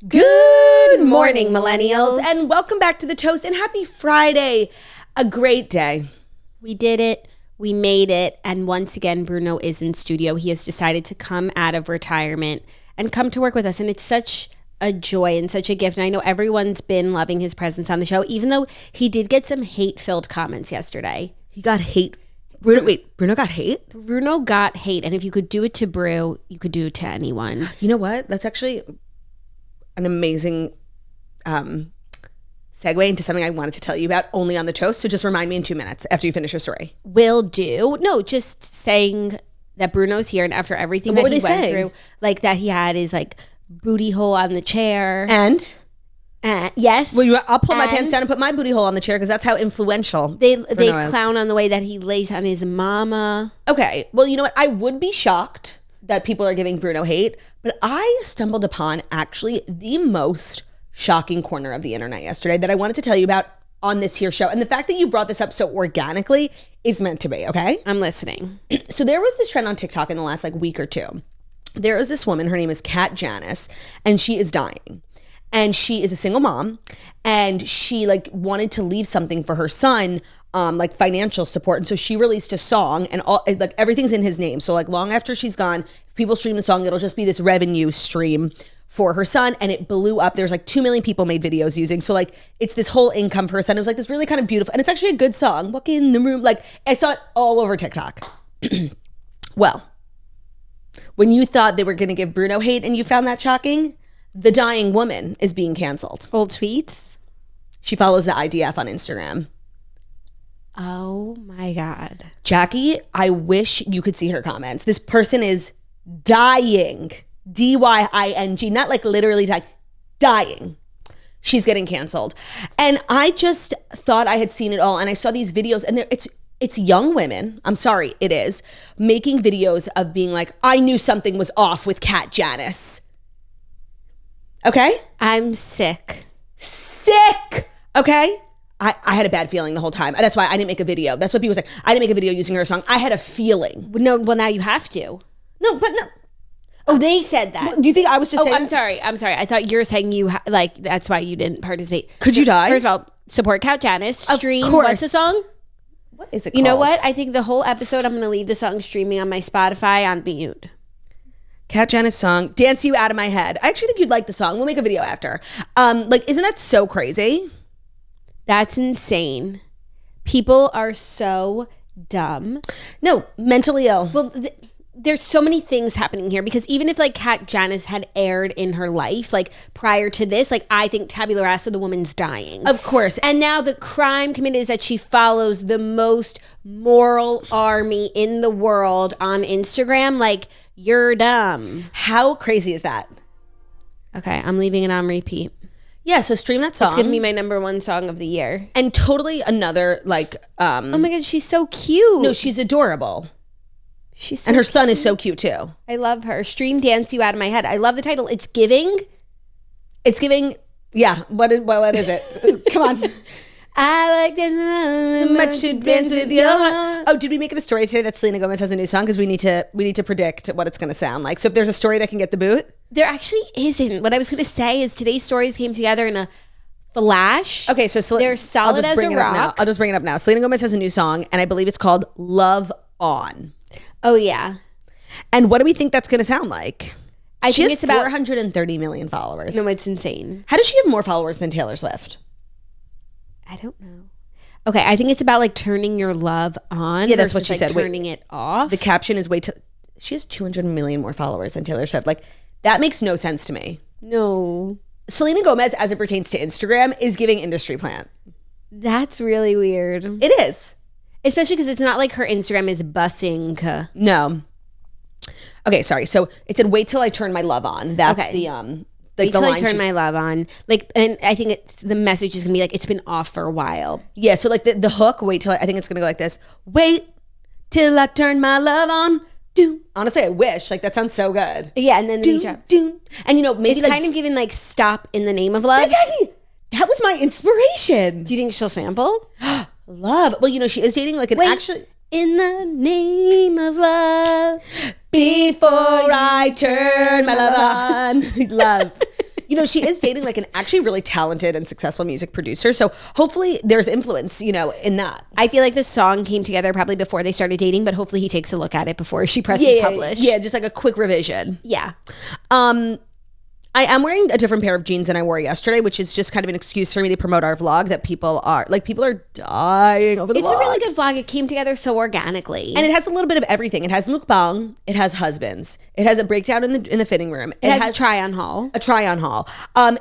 Good morning, millennials, and welcome back to The Toast, and happy Friday. A great day. We did it. We made it. And once again, Bruno is in studio. He has decided to come out of retirement and come to work with us. And it's such a joy and such a gift. And I know everyone's been loving his presence on the show, even though he did get some hate-filled comments yesterday. He got hate. Bruno got hate? Bruno got hate. And if you could do it to Brew, you could do it to anyone. You know what? That's actually an amazing segue into something I wanted to tell you about only on The Toast. So just remind me in 2 minutes after you finish your story. Will do. No, just saying that Bruno's here, and after everything that he went through, like that he had his like booty hole on the chair. And? Yes. Well, I'll pull my pants down and put my booty hole on the chair because that's how influential they clown on the way that he lays on his mama. Okay. Well, you know what? I would be shocked that people are giving Bruno hate, but I stumbled upon actually the most shocking corner of the internet yesterday that I wanted to tell you about on this here show. And the fact that you brought this up so organically is meant to be, okay? I'm listening. So there was this trend on TikTok in the last week or two. There is this woman, her name is Kat Janice, and she is dying. And she is a single mom, and she wanted to leave something for her son, financial support. And so she released a song, and all everything's in his name. So long after she's gone, if people stream the song, it'll just be this revenue stream for her son. And it blew up. There's 2 million people made videos using. So it's this whole income for her son. It was this really kind of beautiful, and it's actually a good song. Walk in the room. I saw it all over TikTok. Well, when you thought they were going to give Bruno hate and you found that shocking, the dying woman is being canceled. Old tweets? She follows the IDF on Instagram. Oh my God. Jackie, I wish you could see her comments. This person is dying. D-Y-I-N-G. Not literally dying. She's getting canceled. And I just thought I had seen it all. And I saw these videos, and it's young women, I'm sorry, it is, making videos of being I knew something was off with Kat Janice. Okay? I'm sick. Sick! Okay? I had a bad feeling the whole time. That's why I didn't make a video. That's what people say. I didn't make a video using her song. I had a feeling. No, well, now you have to. No, but no. Oh, they said that. Do you think I was just saying? I'm sorry. I thought you were saying that's why you didn't participate. Could you die? First of all, support Kat Janice. Stream. Of course. What's the song? What is it called? You know what? I think the whole episode, I'm going to leave the song streaming on my Spotify on mute. Kat Janice song, Dance You Out of My Head. I actually think you'd like the song. We'll make a video after. Isn't that so crazy? That's insane. People are so dumb. No, mentally ill. Well, there's so many things happening here, because even if Kat Janice had aired in her life, prior to this, I think tabula rasa, the woman's dying. Of course. And now the crime committed is that she follows the most moral army in the world on Instagram. You're dumb. How crazy is that? Okay, I'm leaving it on repeat. Yeah, so stream that song. It's gonna be my #1 song of the year. And totally another oh my God, she's so cute. No, she's adorable. She's so and her cute. son is so cute too. I love her. Stream Dance You Out of My Head. I love the title. It's giving. Yeah. What is it? Come on. I like this much to dance with you. Oh, did we make it a story today that Selena Gomez has a new song? Because we need to predict what it's going to sound like. So if there's a story that can get the boot, there actually isn't. What I was going to say is today's stories came together in a flash. Okay, so they're solid as a rock. I'll just bring it up now. Selena Gomez has a new song, and I believe it's called "Love On." Oh yeah. And what do we think that's going to sound like? She think has it's about 430 million followers. No, it's insane. How does she have more followers than Taylor Swift? I don't know. Okay, I think it's about turning your love on. Yeah, that's what she said. Turning it off. The caption is wait till she has 200 million more followers than Taylor Swift. That makes no sense to me. No. Selena Gomez, as it pertains to Instagram, is giving industry plant. That's really weird. It is. Especially because it's not like her Instagram is bussing. No. Okay, sorry. So it said, wait till I turn my love on. That's okay. Wait till I turn my love on. And I think the message is going to be it's been off for a while. Yeah, so the hook, wait till I think it's going to go like this. Wait till I turn my love on. Do. Honestly, I wish. That sounds so good. Yeah, and then do. And maybe it's kind of giving stop in the name of love. Exactly. That was my inspiration. Do you think she'll sample? Love. Well, she is dating actually. In the name of love. Before I turn my love on. Love. You know, she is dating like an actually really talented and successful music producer. So hopefully there's influence, you know, in that. I feel like the song came together probably before they started dating, but hopefully he takes a look at it before she presses publish. Yeah, just like a quick revision. Yeah. I am wearing a different pair of jeans than I wore yesterday, which is just kind of an excuse for me to promote our vlog that people are dying over the vlog. It's a really good vlog. It came together so organically. And it has a little bit of everything. It has mukbang, it has husbands, it has a breakdown in the fitting room. It has a try-on haul.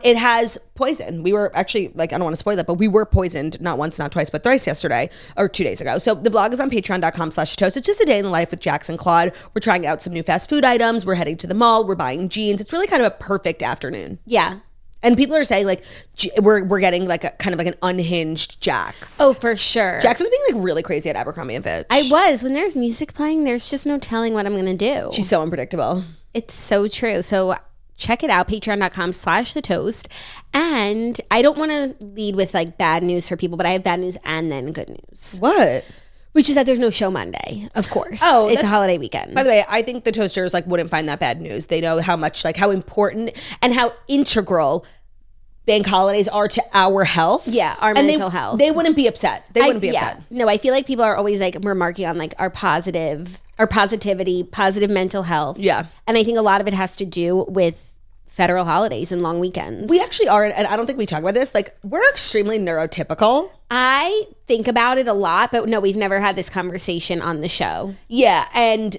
It has poison. We were actually, like, I don't want to spoil that, but we were poisoned not once, not twice, but thrice yesterday or 2 days ago. So the vlog is on patreon.com/toast. It's just a day in the life with Jax and Claude. We're trying out some new fast food items. We're heading to the mall. We're buying jeans. It's really kind of a perfect afternoon. Yeah. And people are saying like we're getting like a kind of like an unhinged Jax. Oh, for sure. Jax was being like really crazy at Abercrombie and Fitch. I was. When there's music playing, there's just no telling what I'm going to do. She's so unpredictable. It's so true. So check it out, patreon.com/thetoast. And I don't want to lead with like bad news for people, but I have bad news and then good news. What? Which is that there's no show Monday, of course. Oh, it's a holiday weekend. By the way, I think the Toasters like wouldn't find that bad news. They know how much, like how important and how integral bank holidays are to our health. Yeah, our mental health. They wouldn't be upset. They wouldn't be upset. No, I feel like people are always like remarking on like our positivity, positive mental health. Yeah. And I think a lot of it has to do with federal holidays and long weekends. We actually are, and I don't think we talk about this, like we're extremely neurotypical. I think about it a lot, but no, we've never had this conversation on the show. Yeah, and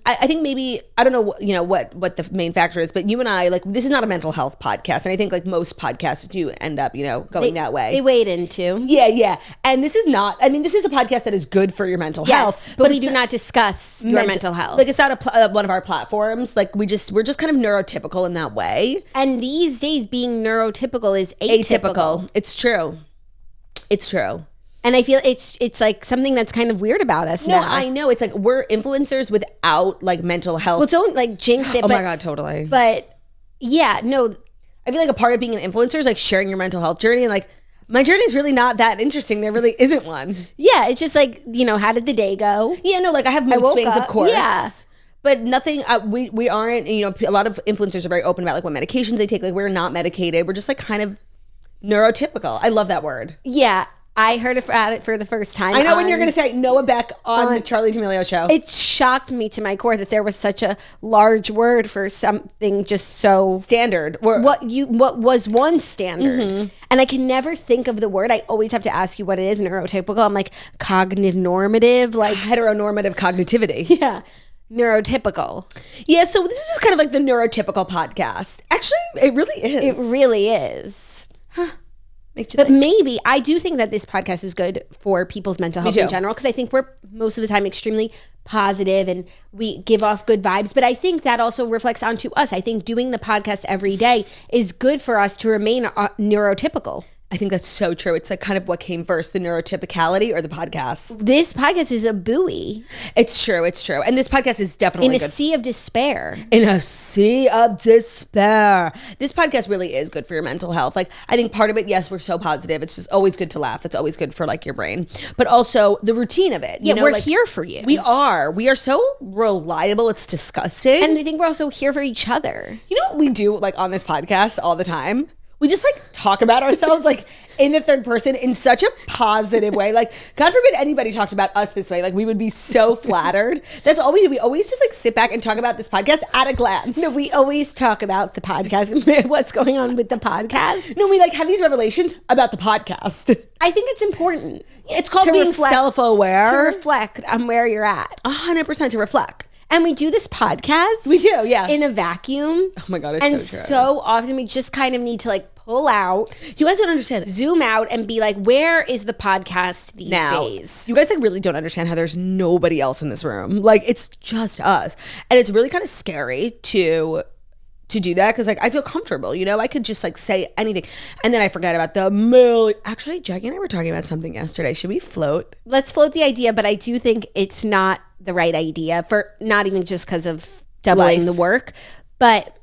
I think maybe, I don't know, you know, what the main factor is, but you and I, like, this is not a mental health podcast, and I think like most podcasts do end up, you know, going that way. They wade into. Yeah. And this is not, I mean, this is a podcast that is good for your mental health. But we do not discuss your mental health. Like, it's not one of our platforms. Like, we're just kind of neurotypical in that way. And these days, being neurotypical is atypical. It's true. And I feel it's like something that's kind of weird about us now. No, I know. It's like we're influencers without like mental health. Well, don't like jinx it. Oh my God, totally. But yeah, no. I feel like a part of being an influencer is like sharing your mental health journey. And like my journey is really not that interesting. There really isn't one. Yeah, it's just like, you know, how did the day go? Yeah, no, like I have mood swings, of course. Yeah. But nothing, we aren't, you know, a lot of influencers are very open about like what medications they take. Like we're not medicated. We're just like kind of neurotypical. I love that word. Yeah. I heard about it for the first time. I know when you're going to say Noah Beck on the Charlie D'Amelio show. It shocked me to my core that there was such a large word for something just so standard. What was one standard. Mm-hmm. And I can never think of the word. I always have to ask you what it is. Neurotypical. I'm like cognitive normative, like heteronormative cognitivity. Yeah. Neurotypical. Yeah, so this is just kind of like the neurotypical podcast. Actually, it really is. It really is. Huh. But maybe I do think that this podcast is good for people's mental health in general, because I think we're most of the time extremely positive and we give off good vibes. But I think that also reflects onto us. I think doing the podcast every day is good for us to remain neurotypical. I think that's so true. It's like kind of what came first, the neurotypicality or the podcast. This podcast is a buoy. It's true. And this podcast is definitely in a sea of despair. In a sea of despair. This podcast really is good for your mental health. Like, I think part of it, yes, we're so positive. It's just always good to laugh. That's always good for like your brain. But also the routine of it. Yeah, you know, we're like, here for you. We are so reliable. It's disgusting. And I think we're also here for each other. You know what we do like on this podcast all the time? We just like talk about ourselves like in the third person in such a positive way. Like, God forbid anybody talked about us this way. Like, we would be so flattered. That's all we do. We always just like sit back and talk about this podcast at a glance. No, we always talk about the podcast and what's going on with the podcast. No, we like have these revelations about the podcast. I think it's important. It's called being self-aware. To reflect on where you're at. 100% to reflect. And we do this podcast. We do, yeah. In a vacuum. Oh my God, it's and so true. So often we just kind of need to like pull out. You guys don't understand. Zoom out and be like, where is the podcast these days? You guys like really don't understand how there's nobody else in this room. Like, it's just us. And it's really kind of scary to do that because like I feel comfortable, you know, I could just like say anything and then I forget about the million. Actually, Jackie and I were talking about something yesterday. Should we float? Let's float the idea, but I do think it's not the right idea, for not even just because of doubling the work, but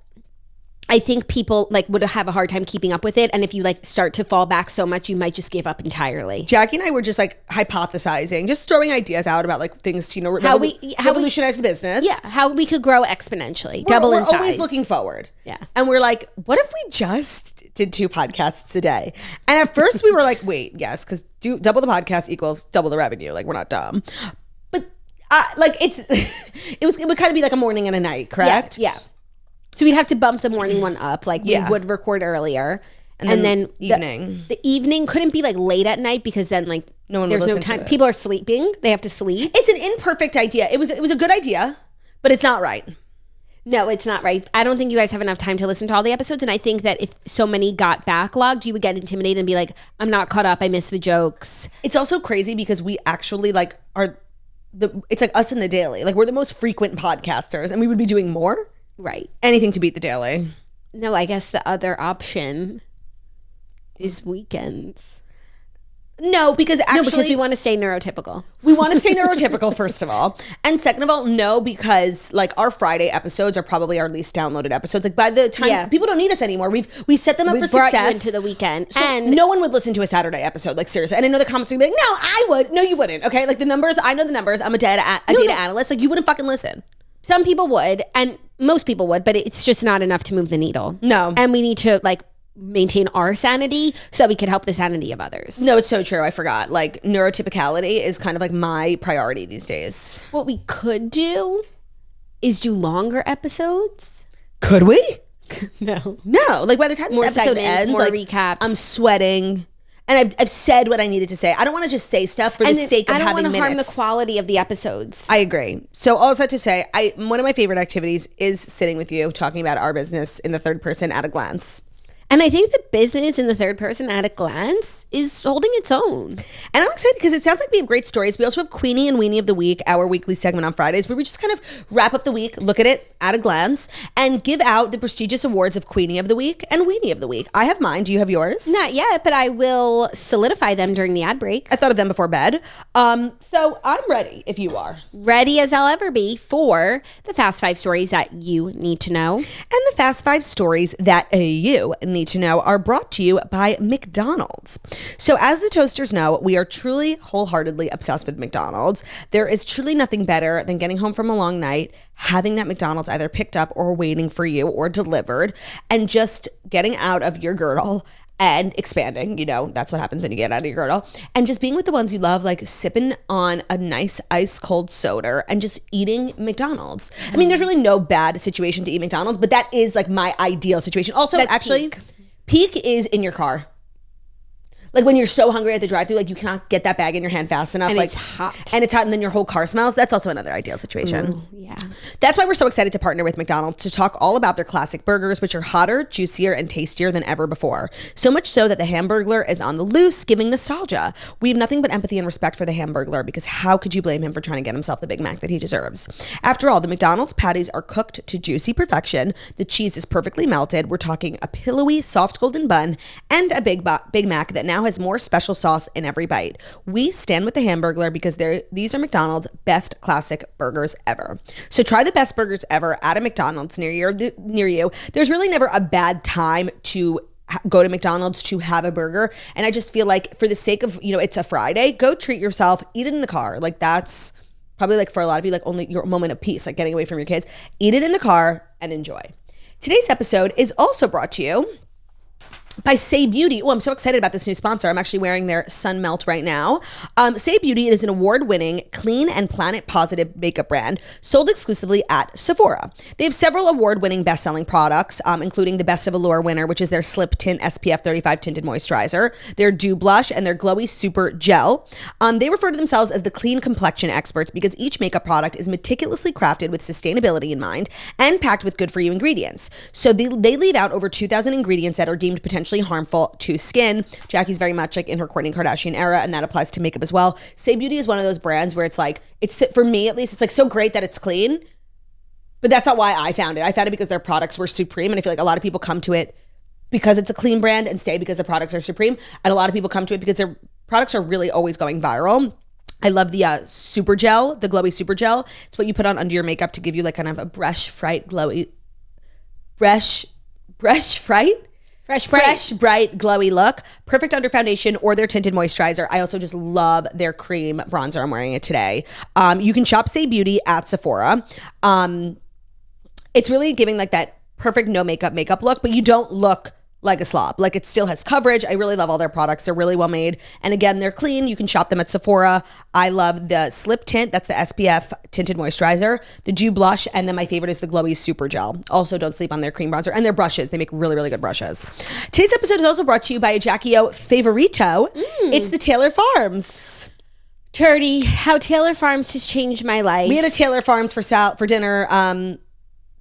I think people like would have a hard time keeping up with it. And if you like start to fall back so much, you might just give up entirely. Jackie and I were just like hypothesizing, just throwing ideas out about like things to, how we revolutionize the business. Yeah, how we could grow expendially, double in size. We're always looking forward. Yeah. And we're like, what if we just did 2 podcasts a day? And at first we were like, wait, yes, because double the podcast equals double the revenue. Like, we're not dumb. But like it would kind of be like a morning and a night, correct? Yeah. So we'd have to bump the morning one up, like we would record earlier. And then evening. The evening couldn't be like late at night because then like there's no time. People are sleeping. They have to sleep. It's an imperfect idea. It was a good idea, but it's not right. No, it's not right. I don't think you guys have enough time to listen to all the episodes. And I think that if so many got backlogged, you would get intimidated and be like, I'm not caught up. I missed the jokes. It's also crazy because we actually like it's like us in the daily. Like, we're the most frequent podcasters and we would be doing more. Right. Anything to beat the daily. No, I guess the other option is weekends. No, because we want to stay neurotypical. We want to stay neurotypical, first of all. And second of all, no, because like our Friday episodes are probably our least downloaded episodes. Like, by the time people don't need us anymore, we set them up for brought success. You into the weekend. So and no one would listen to a Saturday episode, like, seriously. And I know the comments would be like, no, I would. No, you wouldn't. Okay. Like, the numbers, I know the numbers. I'm a data analyst. Like, you wouldn't fucking listen. Some people would, and most people would, but it's just not enough to move the needle. No. And we need to like maintain our sanity so we can help the sanity of others. No, it's so true. I forgot. Like, neurotypicality is kind of like my priority these days. What we could do is do longer episodes. Could we? No. Like, by the time this episode ends, more like, recaps. I'm sweating. And I've said what I needed to say. I don't want to just say stuff for the sake of having minutes. I don't want to harm the quality of the episodes. I agree. So all that to say, one of my favorite activities is sitting with you, talking about our business in the third person at a glance. And I think the business in the third person at a glance is holding its own. And I'm excited because it sounds like we have great stories. We also have Queenie and Weenie of the Week, our weekly segment on Fridays, where we just kind of wrap up the week, look at it at a glance, and give out the prestigious awards of Queenie of the Week and Weenie of the Week. I have mine. Do you have yours? Not yet, but I will solidify them during the ad break. I thought of them before bed. So I'm ready if you are. Ready as I'll ever be for the Fast 5 stories that you need to know. And the Fast 5 stories that you need to know are brought to you by McDonald's. So as the toasters know, we are truly wholeheartedly obsessed with McDonald's. There is truly nothing better than getting home from a long night, having that McDonald's either picked up or waiting for you or delivered, and just getting out of your girdle and expanding. You know, that's what happens when you get out of your girdle. And just being with the ones you love, like sipping on a nice ice cold soda and just eating McDonald's. I mean, there's really no bad situation to eat McDonald's, but that is like my ideal situation. Also, that's actually, peak is in your car. Like, when you're so hungry at the drive-thru, like, you cannot get that bag in your hand fast enough. And like, it's hot. And it's hot, and then your whole car smells. That's also another ideal situation. Ooh, yeah. That's why we're so excited to partner with McDonald's to talk all about their classic burgers, which are hotter, juicier, and tastier than ever before. So much so that the Hamburglar is on the loose, giving nostalgia. We have nothing but empathy and respect for the Hamburglar, because how could you blame him for trying to get himself the Big Mac that he deserves? After all, the McDonald's patties are cooked to juicy perfection. The cheese is perfectly melted. We're talking a pillowy, soft golden bun and a Big Mac that now has more special sauce in every bite. We stand with the Hamburglar because these are McDonald's best classic burgers ever. So try the best burgers ever at a McDonald's near you. There's really never a bad time to go to McDonald's to have a burger. And I just feel like, for the sake of, it's a Friday, go treat yourself, eat it in the car. Like, that's probably, like, for a lot of you, like, only your moment of peace, like getting away from your kids. Eat it in the car and enjoy. Today's episode is also brought to you by Say Beauty. Oh, I'm so excited about this new sponsor. I'm actually wearing their Sun Melt right now. Say Beauty is an award-winning, clean and planet-positive makeup brand sold exclusively at Sephora. They have several award-winning best-selling products, including the Best of Allure winner, which is their Slip Tint SPF 35 tinted moisturizer, their Dew Blush, and their Glowy Super Gel. They refer to themselves as the clean complexion experts because each makeup product is meticulously crafted with sustainability in mind and packed with good-for-you ingredients. So they leave out over 2,000 ingredients that are deemed potentially harmful to skin. Jackie's very much like in her Kourtney Kardashian era, and that applies to makeup as well. Say Beauty is one of those brands where it's like, for me at least, it's like so great that it's clean, but that's not why I found it. I found it because their products were supreme, and I feel like a lot of people come to it because it's a clean brand and stay because the products are supreme, and a lot of people come to it because their products are really always going viral. I love the Super Gel, the Glowy Super Gel. It's what you put on under your makeup to give you like kind of a fresh Fresh, bright. Glowy look. Perfect under foundation or their tinted moisturizer. I also just love their cream bronzer. I'm wearing it today. You can shop Say Beauty at Sephora. It's really giving like that perfect no makeup look, but you don't look like a slob. Like it still has coverage. I really love all their products. They're really well made. And again, they're clean. You can shop them at Sephora. I love the Slip Tint. That's the SPF tinted moisturizer, the Dew Blush, and then my favorite is the Glowy Super Gel. Also, don't sleep on their cream bronzer and their brushes. They make really, really good brushes. Today's episode is also brought to you by a Jackie O favorito. It's the Taylor Farms. Turdy, how Taylor Farms has changed my life. We had a Taylor Farms for dinner.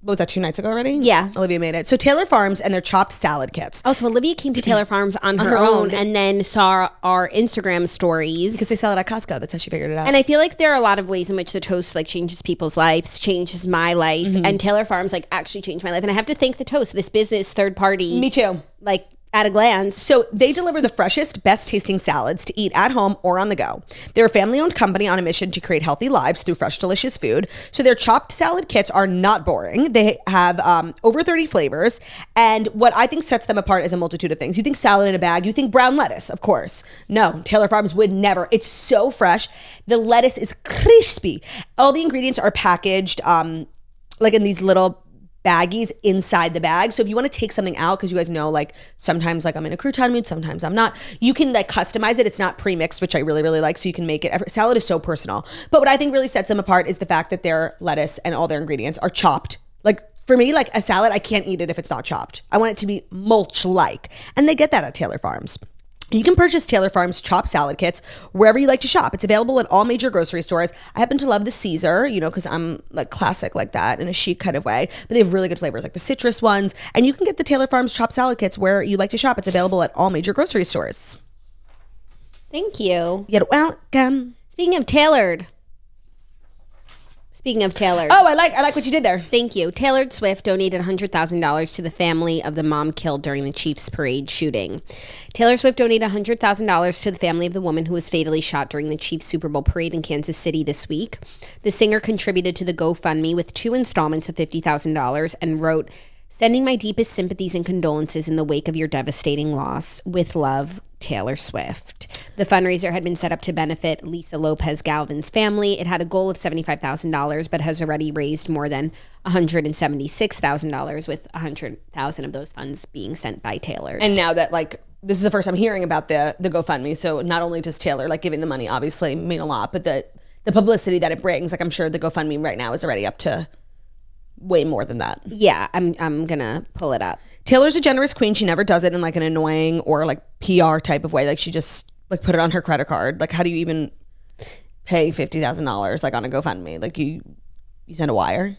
What was that, 2 nights ago already? Yeah. Olivia made it. So Taylor Farms and their chopped salad kits. Oh, so Olivia came to Taylor Farms on her own and then saw our Instagram stories. Because they sell it at Costco. That's how she figured it out. And I feel like there are a lot of ways in which the toast like changes people's lives, changes my life. And Taylor Farms like actually changed my life. And I have to thank the toast, this business third party. Me too. Like at a glance. So they deliver the freshest, best tasting salads to eat at home or on the go. They're a family-owned company on a mission to create healthy lives through fresh, delicious food. So their chopped salad kits are not boring. They have over 30 flavors. And what I think sets them apart is a multitude of things. You think salad in a bag, you think brown lettuce, of course. No, Taylor Farms would never. It's so fresh. The lettuce is crispy. All the ingredients are packaged like in these little baggies inside the bag. So if you want to take something out, because you guys know like sometimes like I'm in a crouton mood, sometimes I'm not, you can like customize it. It's not pre-mixed, which I really, really like. So you can make it. Salad is so personal. But what I think really sets them apart is the fact that their lettuce and all their ingredients are chopped. Like for me, like a salad, I can't eat it if it's not chopped. I want it to be mulch-like. And they get that at Taylor Farms. You can purchase Taylor Farms chopped salad kits wherever you like to shop. It's available at all major grocery stores. I happen to love the Caesar, you know, because I'm like classic like that in a chic kind of way. But they have really good flavors like the citrus ones. And you can get the Taylor Farms chopped salad kits where you like to shop. It's available at all major grocery stores. Thank you. You're welcome. Speaking of tailored. Oh, I like what you did there. Thank you. Taylor Swift donated $100,000 to the family of the mom killed during the Chiefs parade shooting. Taylor Swift donated $100,000 to the family of the woman who was fatally shot during the Chiefs Super Bowl parade in Kansas City this week. The singer contributed to the GoFundMe with 2 installments of $50,000 and wrote, "Sending my deepest sympathies and condolences in the wake of your devastating loss. With love, Taylor Swift." The fundraiser had been set up to benefit Lisa Lopez Galvin's family. It had a goal of $75,000, but has already raised more than $176,000, with $100,000 of those funds being sent by Taylor. And now that like this is the first I'm hearing about the GoFundMe, so not only does Taylor like giving the money obviously mean a lot, but the publicity that it brings, like I'm sure the GoFundMe right now is already up to way more than that. Yeah, I'm gonna pull it up. Taylor's a generous queen. She never does it in like an annoying or like PR type of way. Like she just like put it on her credit card. Like how do you even pay $50,000 like on a GoFundMe? Like you send a wire?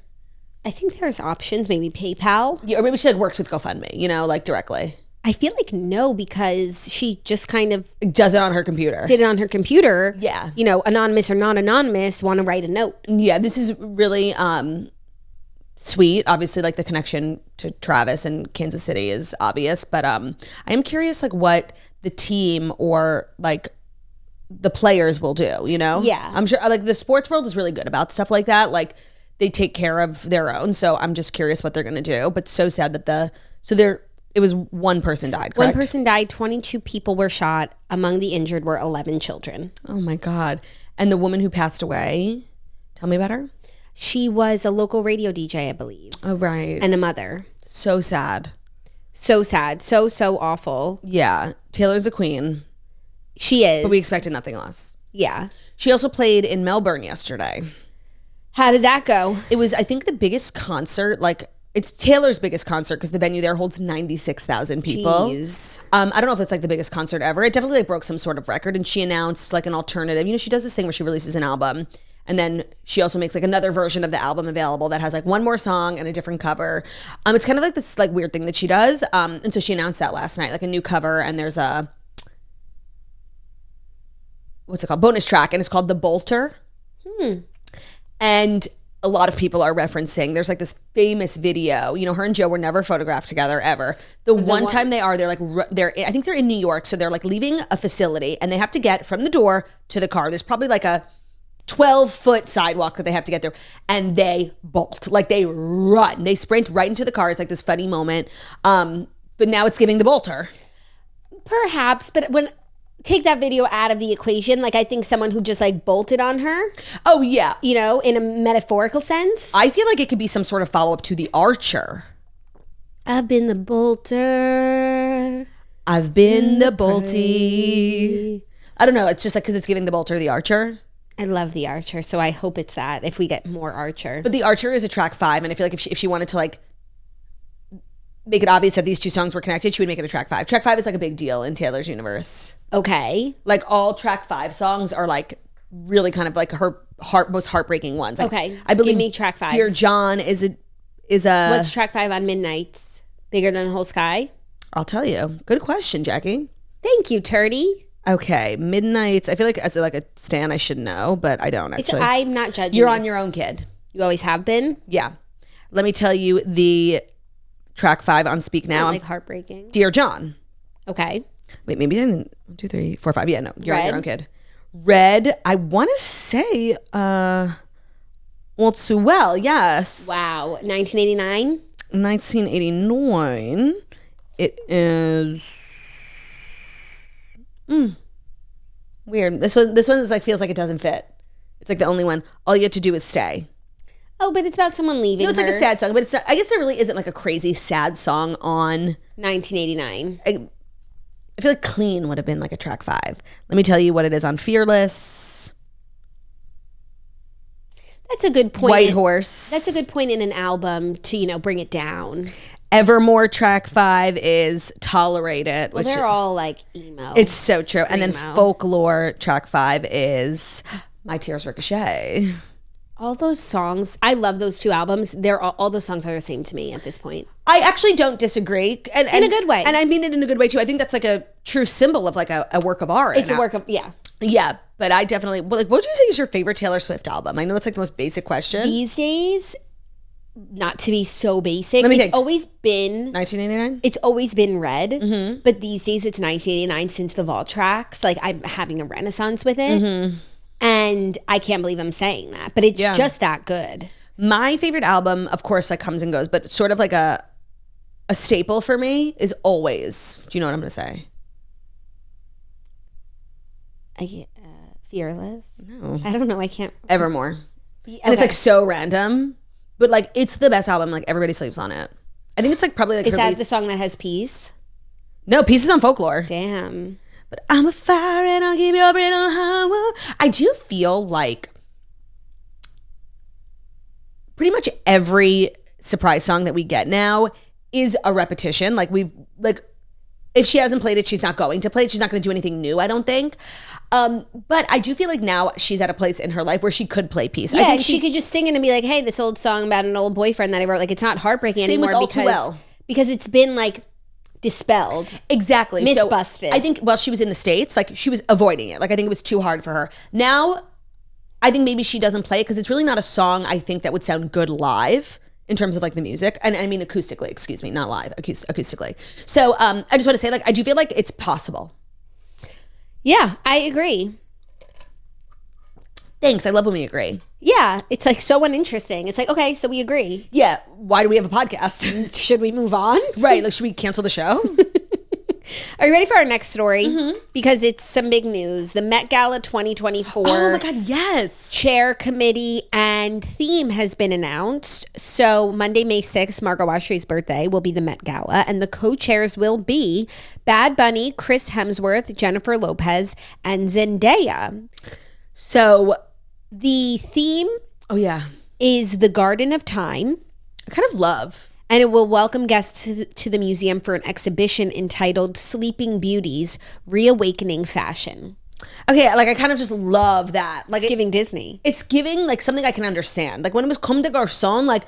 I think there's options, maybe PayPal. Yeah, or maybe she like works with GoFundMe, you know, like directly. I feel like no, because she just kind of does it on her computer. Did it on her computer. Yeah. You know, anonymous or non-anonymous, want to write a note. Yeah, this is really sweet. Obviously, like the connection to Travis and Kansas City is obvious, but I am curious like what the team or like the players will do, you know? Yeah. I'm sure like the sports world is really good about stuff like that. Like they take care of their own. So I'm just curious what they're going to do, but so sad that it was one person died, correct? One person died, 22 people were shot. Among the injured were 11 children. Oh my God. And the woman who passed away, tell me about her. She was a local radio DJ, I believe. Oh, right. And a mother. So sad. So sad. So awful. Yeah. Taylor's a queen. She is. But we expected nothing less. Yeah. She also played in Melbourne yesterday. How did that go? It was, I think, the biggest concert. Like, it's Taylor's biggest concert because the venue there holds 96,000 people. Jeez. I don't know if it's like the biggest concert ever. It definitely like broke some sort of record. And she announced like an alternative. You know, she does this thing where she releases an album. And then she also makes like another version of the album available that has like one more song and a different cover. It's kind of like this like weird thing that she does. And so she announced that last night, like a new cover. And there's a, what's it called? Bonus track. And it's called The Bolter. And a lot of people are referencing, there's like this famous video, you know, her and Joe were never photographed together ever. The one time they are, I think they're in New York. So they're like leaving a facility and they have to get from the door to the car. There's probably like a 12-foot sidewalk that they have to get through, and they bolt, like they run, they sprint right into the car. It's like this funny moment, but now it's giving the bolter. Perhaps, but when take that video out of the equation, like I think someone who just like bolted on her, oh yeah, you know, in a metaphorical sense, I feel like it could be some sort of follow-up to The Archer. I've been the bolter, I've been the bolty. I don't know, it's just like because it's giving the bolter The Archer. I love The Archer, so I hope it's that if we get more Archer. But The Archer is a track 5, and I feel like if she wanted to like make it obvious that these two songs were connected, she would make it a track 5. Track 5 is like a big deal in Taylor's universe. Okay. Like all track 5 songs are like really kind of like her most heartbreaking ones. Like, Okay. I believe Give me track 5. Dear John is a What's track 5 on Midnights? Bigger Than the Whole Sky? I'll tell you. Good question, Jackie. Thank you, Turdy. Okay, Midnights. I feel like as like a stan, I should know, but I don't actually. I'm not judging. You're you. on your own, kid. You always have been. Yeah. Let me tell you the track 5 on Speak Now. Like heartbreaking. Dear John. Okay. Wait, maybe I didn't. 1, 2, 3, 4, 5. Yeah, no. You're on Red? your own, kid. Red. I want to say, well, too well. Yes. Wow. 1989. 1989. It is. Weird. This one is like feels like it doesn't fit. It's like the only one. All you have to do is stay. Oh, but it's about someone leaving. No, it's like a sad song, but it's not, I guess there really isn't like a crazy sad song on 1989. I feel like Clean would have been like a track 5. Let me tell you what it is on Fearless. That's a good point. White Horse. That's a good point in an album to, you know, bring it down. Evermore track 5 is Tolerate It. Well, they're all like emo. It's so true. And then Screamo. Folklore track 5 is My Tears Ricochet. All those songs, I love those 2 albums. They're all those songs are the same to me at this point. I actually don't disagree. And, In a good way. And I mean it in a good way too. I think that's like a true symbol of like a work of art. It's a work of, yeah. Yeah, but I definitely, well, like, what would you say is your favorite Taylor Swift album? I know it's like the most basic question. These days, not to be so basic, Let me it's think. always been 1989? It's always been Red, but these days it's 1989 since the Vault tracks. Like I'm having a renaissance with it, and I can't believe I'm saying that, but it's just that good. My favorite album, of course, like comes and goes, but sort of like a staple for me is Always. Do you know what I'm going to say? I get Fearless. No. I don't know. I can't. Evermore. Okay. And it's like so random, but like it's the best album. Like everybody sleeps on it. I think it's like probably like Is her that least- the song that has Peace? No, Pieces on Folklore. Damn. But I'm a fire and I'll keep your brain on high. I do feel like pretty much every surprise song that we get now is a repetition. Like if she hasn't played it, she's not going to play it. She's not going to do anything new, I don't think. But I do feel like now she's at a place in her life where she could play Peace. Yeah, I think she could just sing it and be like, "Hey, this old song about an old boyfriend that I wrote." Like it's not heartbreaking Same with anymore All Too Well. because it's been like dispelled. Exactly. Myth So busted. I think while she was in the States, like she was avoiding it. Like I think it was too hard for her. Now, I think maybe she doesn't play it because it's really not a song I think that would sound good live in terms of like the music. And I mean acoustically, excuse me, not live, acoustically. So I just want to say like I do feel like it's possible. Yeah, I agree. Thanks. I love when we agree. Yeah, it's like so uninteresting. It's like, okay, so we agree. Yeah. Why do we have a podcast? Should we move on? Right. Like, should we cancel the show? Are you ready for our next story? Because it's some big news. The Met Gala 2024 Oh my God, yes. chair, committee, and theme has been announced. So Monday, May 6th, Margot Oshry's birthday, will be the Met Gala. And the co-chairs will be Bad Bunny, Chris Hemsworth, Jennifer Lopez, and Zendaya. So, The theme oh yeah. is the Garden of Time. I kind of love. And it will welcome guests to the museum for an exhibition entitled Sleeping Beauties, Reawakening Fashion. Okay, like I kind of just love that. Like It's giving Disney. it's giving like something I can understand. Like when it was Comme des Garçons, like,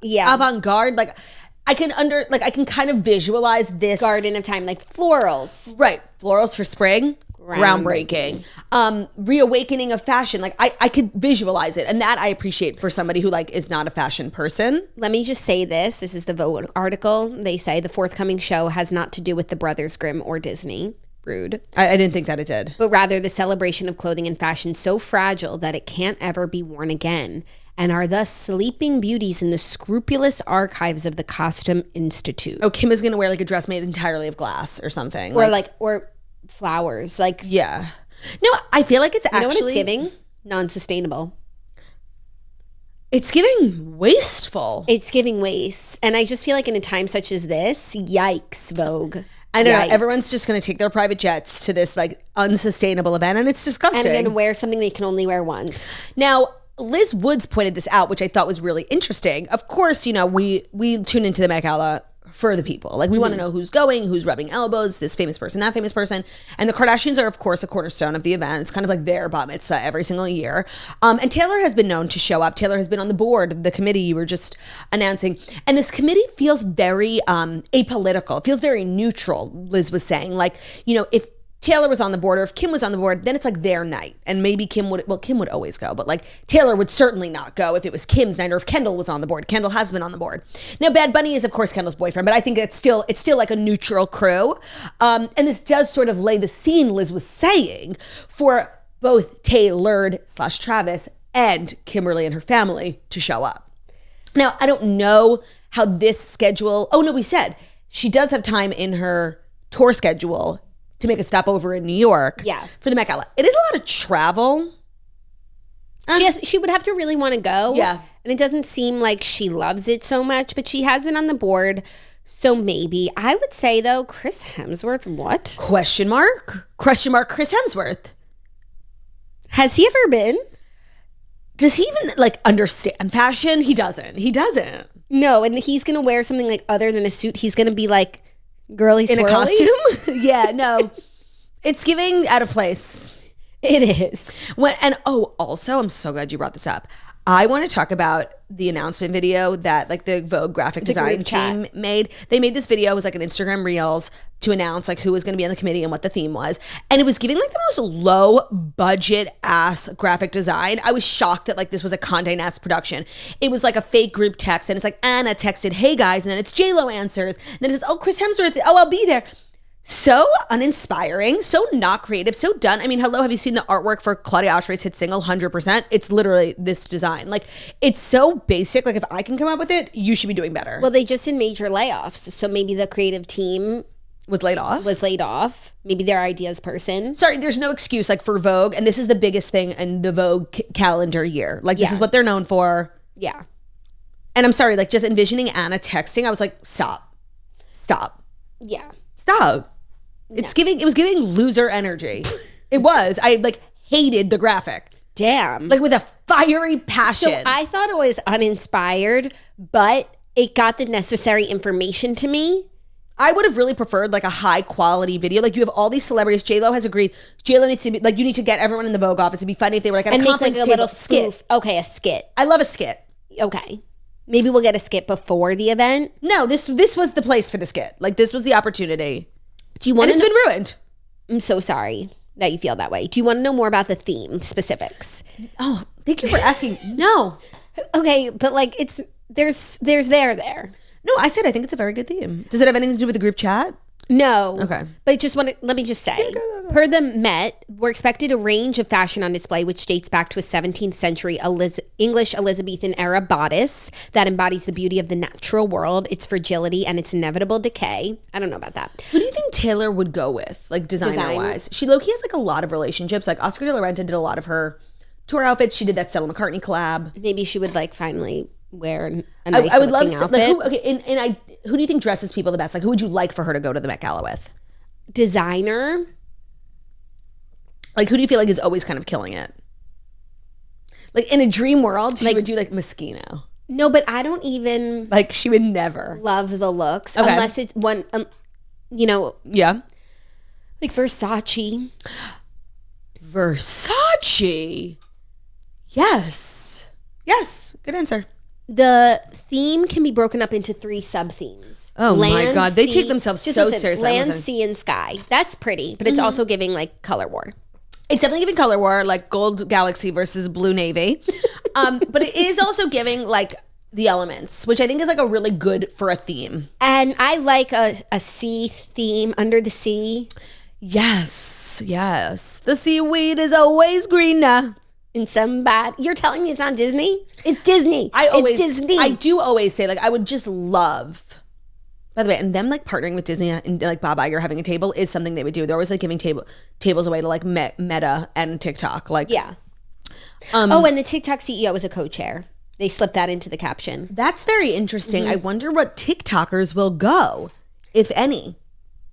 Yeah. avant-garde. Like I can kind of visualize this Garden of Time, like florals. Right, florals for spring. Groundbreaking. Reawakening of fashion. Like I could visualize it. And that I appreciate for somebody who like is not a fashion person. Let me just say this. This is the Vogue article. They say the forthcoming show has not to do with the Brothers Grimm or Disney. Rude. I didn't think that it did. But rather the celebration of clothing and fashion so fragile that it can't ever be worn again, and are thus sleeping beauties in the scrupulous archives of the Costume Institute. Oh, Kim is going to wear like a dress made entirely of glass or something. Or flowers. Like, yeah. No, I feel like it's actually... You know what it's giving? Non-sustainable. It's giving wasteful. It's giving waste. And I just feel like in a time such as this, yikes, Vogue. I know. Everyone's just going to take their private jets to this like unsustainable event, and it's disgusting. And going to wear something they can only wear once. Now, Liz Woods pointed this out, which I thought was really interesting. Of course, you know, we tune into the Met Gala for the people. Like, we want to know who's going, who's rubbing elbows, this famous person, that famous person. And the Kardashians are, of course, a cornerstone of the event. It's kind of like their bat mitzvah every single year. And Taylor has been known to show up. Taylor has been on the board of the committee you were just announcing. And this committee feels very apolitical. It feels very neutral, Liz was saying. Like, you know, if Taylor was on the board or if Kim was on the board, then it's like their night. And maybe Kim would always go, but like Taylor would certainly not go if it was Kim's night or if Kendall was on the board. Kendall has been on the board. Now, Bad Bunny is of course Kendall's boyfriend, but I think it's still like a neutral crew. And this does sort of lay the scene, Liz was saying, for both Taylor/Travis and Kimberly and her family to show up. Now, I don't know how this schedule, we said she does have time in her tour schedule to make a stop over in New York for the Met Gala. It is a lot of travel. She would have to really want to go. Yeah. And it doesn't seem like she loves it so much, but she has been on the board. So maybe. I would say, though, Chris Hemsworth, what? Question mark Chris Hemsworth. Has he ever been? Does he even, like, understand fashion? He doesn't. No, and he's going to wear something, like, other than a suit. He's going to be, like, girly swirly? In a costume? Yeah, no. It's giving out of place. It is. Also, I'm so glad you brought this up. I want to talk about the announcement video that like the Vogue graphic design team made. They made this video. It was like an Instagram Reels to announce like who was going to be on the committee and what the theme was. And it was giving like the most low budget ass graphic design. I was shocked that like this was a Condé Nast production. It was like a fake group text and it's like Anna texted, "Hey guys," and then it's J-Lo answers. And then it says, "Oh, Chris Hemsworth, I'll be there." So uninspiring, so not creative, so done. I mean, hello, have you seen the artwork for Claudia Oshry's hit single, 100%? It's literally this design. Like, it's so basic. Like, if I can come up with it, you should be doing better. Well, they just did major layoffs. So maybe the creative team was laid off. Maybe their ideas person. Sorry, there's no excuse, like, for Vogue. And this is the biggest thing in the Vogue calendar year. Like, this is what they're known for. Yeah. And I'm sorry, like, just envisioning Anna texting, I was like, stop. Yeah. Stop. It was giving loser energy. It was. I like hated the graphic. Damn. Like with a fiery passion. So I thought it was uninspired, but it got the necessary information to me. I would have really preferred like a high quality video. Like you have all these celebrities. J-Lo has agreed. J-Lo needs to be like, you need to get everyone in the Vogue office. It'd be funny if they were like at a conference make like a little skit. Okay, a skit. I love a skit. Okay. Maybe we'll get a skit before the event. No, this was the place for the skit. Like this was the opportunity. Do you want? And it's been ruined. I'm so sorry that you feel that way. Do you want to know more about the theme specifics? Oh, thank you for asking. No. Okay, but like there's there. No, I said I think it's a very good theme. Does it have anything to do with the group chat? No. Okay. But let me just say, per the Met, we're expected a range of fashion on display, which dates back to a 17th century English Elizabethan era bodice that embodies the beauty of the natural world, its fragility, and its inevitable decay. I don't know about that. Who do you think Taylor would go with, like designer-wise? She low-key has like a lot of relationships. Like Oscar de la Renta did a lot of her tour outfits. She did that Stella McCartney collab. Maybe she would like finally wear a nice I would love outfit. Like, who do you think dresses people the best? Like, who would you like for her to go to the Met Gala with? Designer. Like, who do you feel like is always kind of killing it? Like, in a dream world, she would do, like, Moschino. No, but I don't even... Like, she would never. Love the looks. Okay. Unless it's one, Yeah. Like Versace. Versace. Yes. Good answer. The theme can be broken up into 3 sub-themes. Oh my God. They take themselves so seriously. Land, sea, and sky. That's pretty, but it's also giving like color war. It's definitely giving color war, like gold galaxy versus blue navy. But it is also giving like the elements, which I think is like a really good for a theme. And I like a sea theme, under the sea. Yes, yes. The seaweed is always greener. In some bad. You're telling me it's not Disney? It's Disney. It's Disney. I do always say, like, I would just love. By the way, and them like partnering with Disney and like Bob Iger having a table is something they would do. They're always like giving tables away to like Meta and TikTok. Like, yeah. And the TikTok CEO was a co-chair. They slipped that into the caption. That's very interesting. I wonder what TikTokers will go, if any.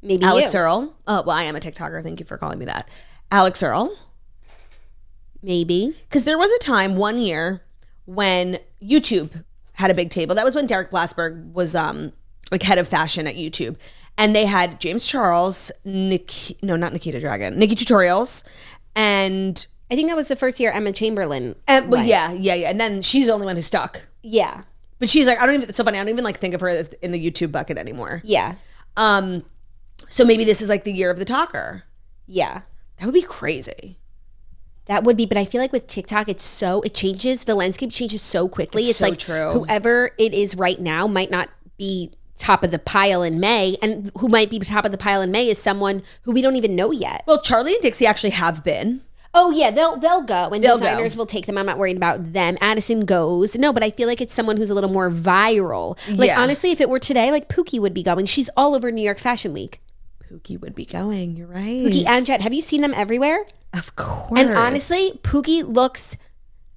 Maybe Alex you. Earl. Well, I am a TikToker. Thank you for calling me that. Alex Earl. Maybe. Because there was a time one year when YouTube had a big table. That was when Derek Blasberg was like head of fashion at YouTube. And they had James Charles, not Nikita Dragon, Nikki Tutorials, and... I think that was the first year Emma Chamberlain. Well, yeah. And then she's the only one who stuck. Yeah. But she's like, it's so funny. I don't even like think of her as in the YouTube bucket anymore. Yeah. So maybe this is like the year of the talker. Yeah. That would be crazy. That would be, but I feel like with TikTok, it changes, the landscape changes so quickly. It's so like true. Whoever it is right now might not be top of the pile in May, and who might be top of the pile in May is someone who we don't even know yet. Well, Charlie and Dixie actually have been. Oh yeah, they'll go, and designers will take them. I'm not worried about them. Addison goes. No, but I feel like it's someone who's a little more viral. Like honestly, if it were today, like Pookie would be going. She's all over New York Fashion Week. Pookie would be going. You're right. Pookie and Jet. Have you seen them everywhere? Of course. And honestly, Pookie looks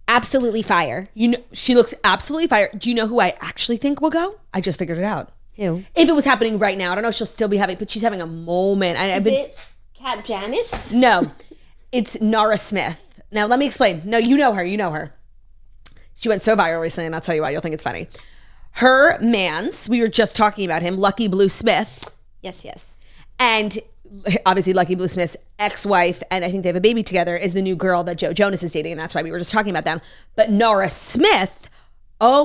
absolutely fire. You know, she looks absolutely fire. Do you know who I actually think will go? I just figured it out. Who? If it was happening right now, I don't know if she'll still be having, but she's having a moment. Is it Kat Janice? No. It's Nara Smith. Now, let me explain. No, you know her. She went so viral recently, and I'll tell you why. You'll think it's funny. Her mans, we were just talking about him, Lucky Blue Smith. Yes. And obviously, Lucky Blue Smith's ex-wife, and I think they have a baby together, is the new girl that Joe Jonas is dating, and that's why we were just talking about them. But Nara Smith,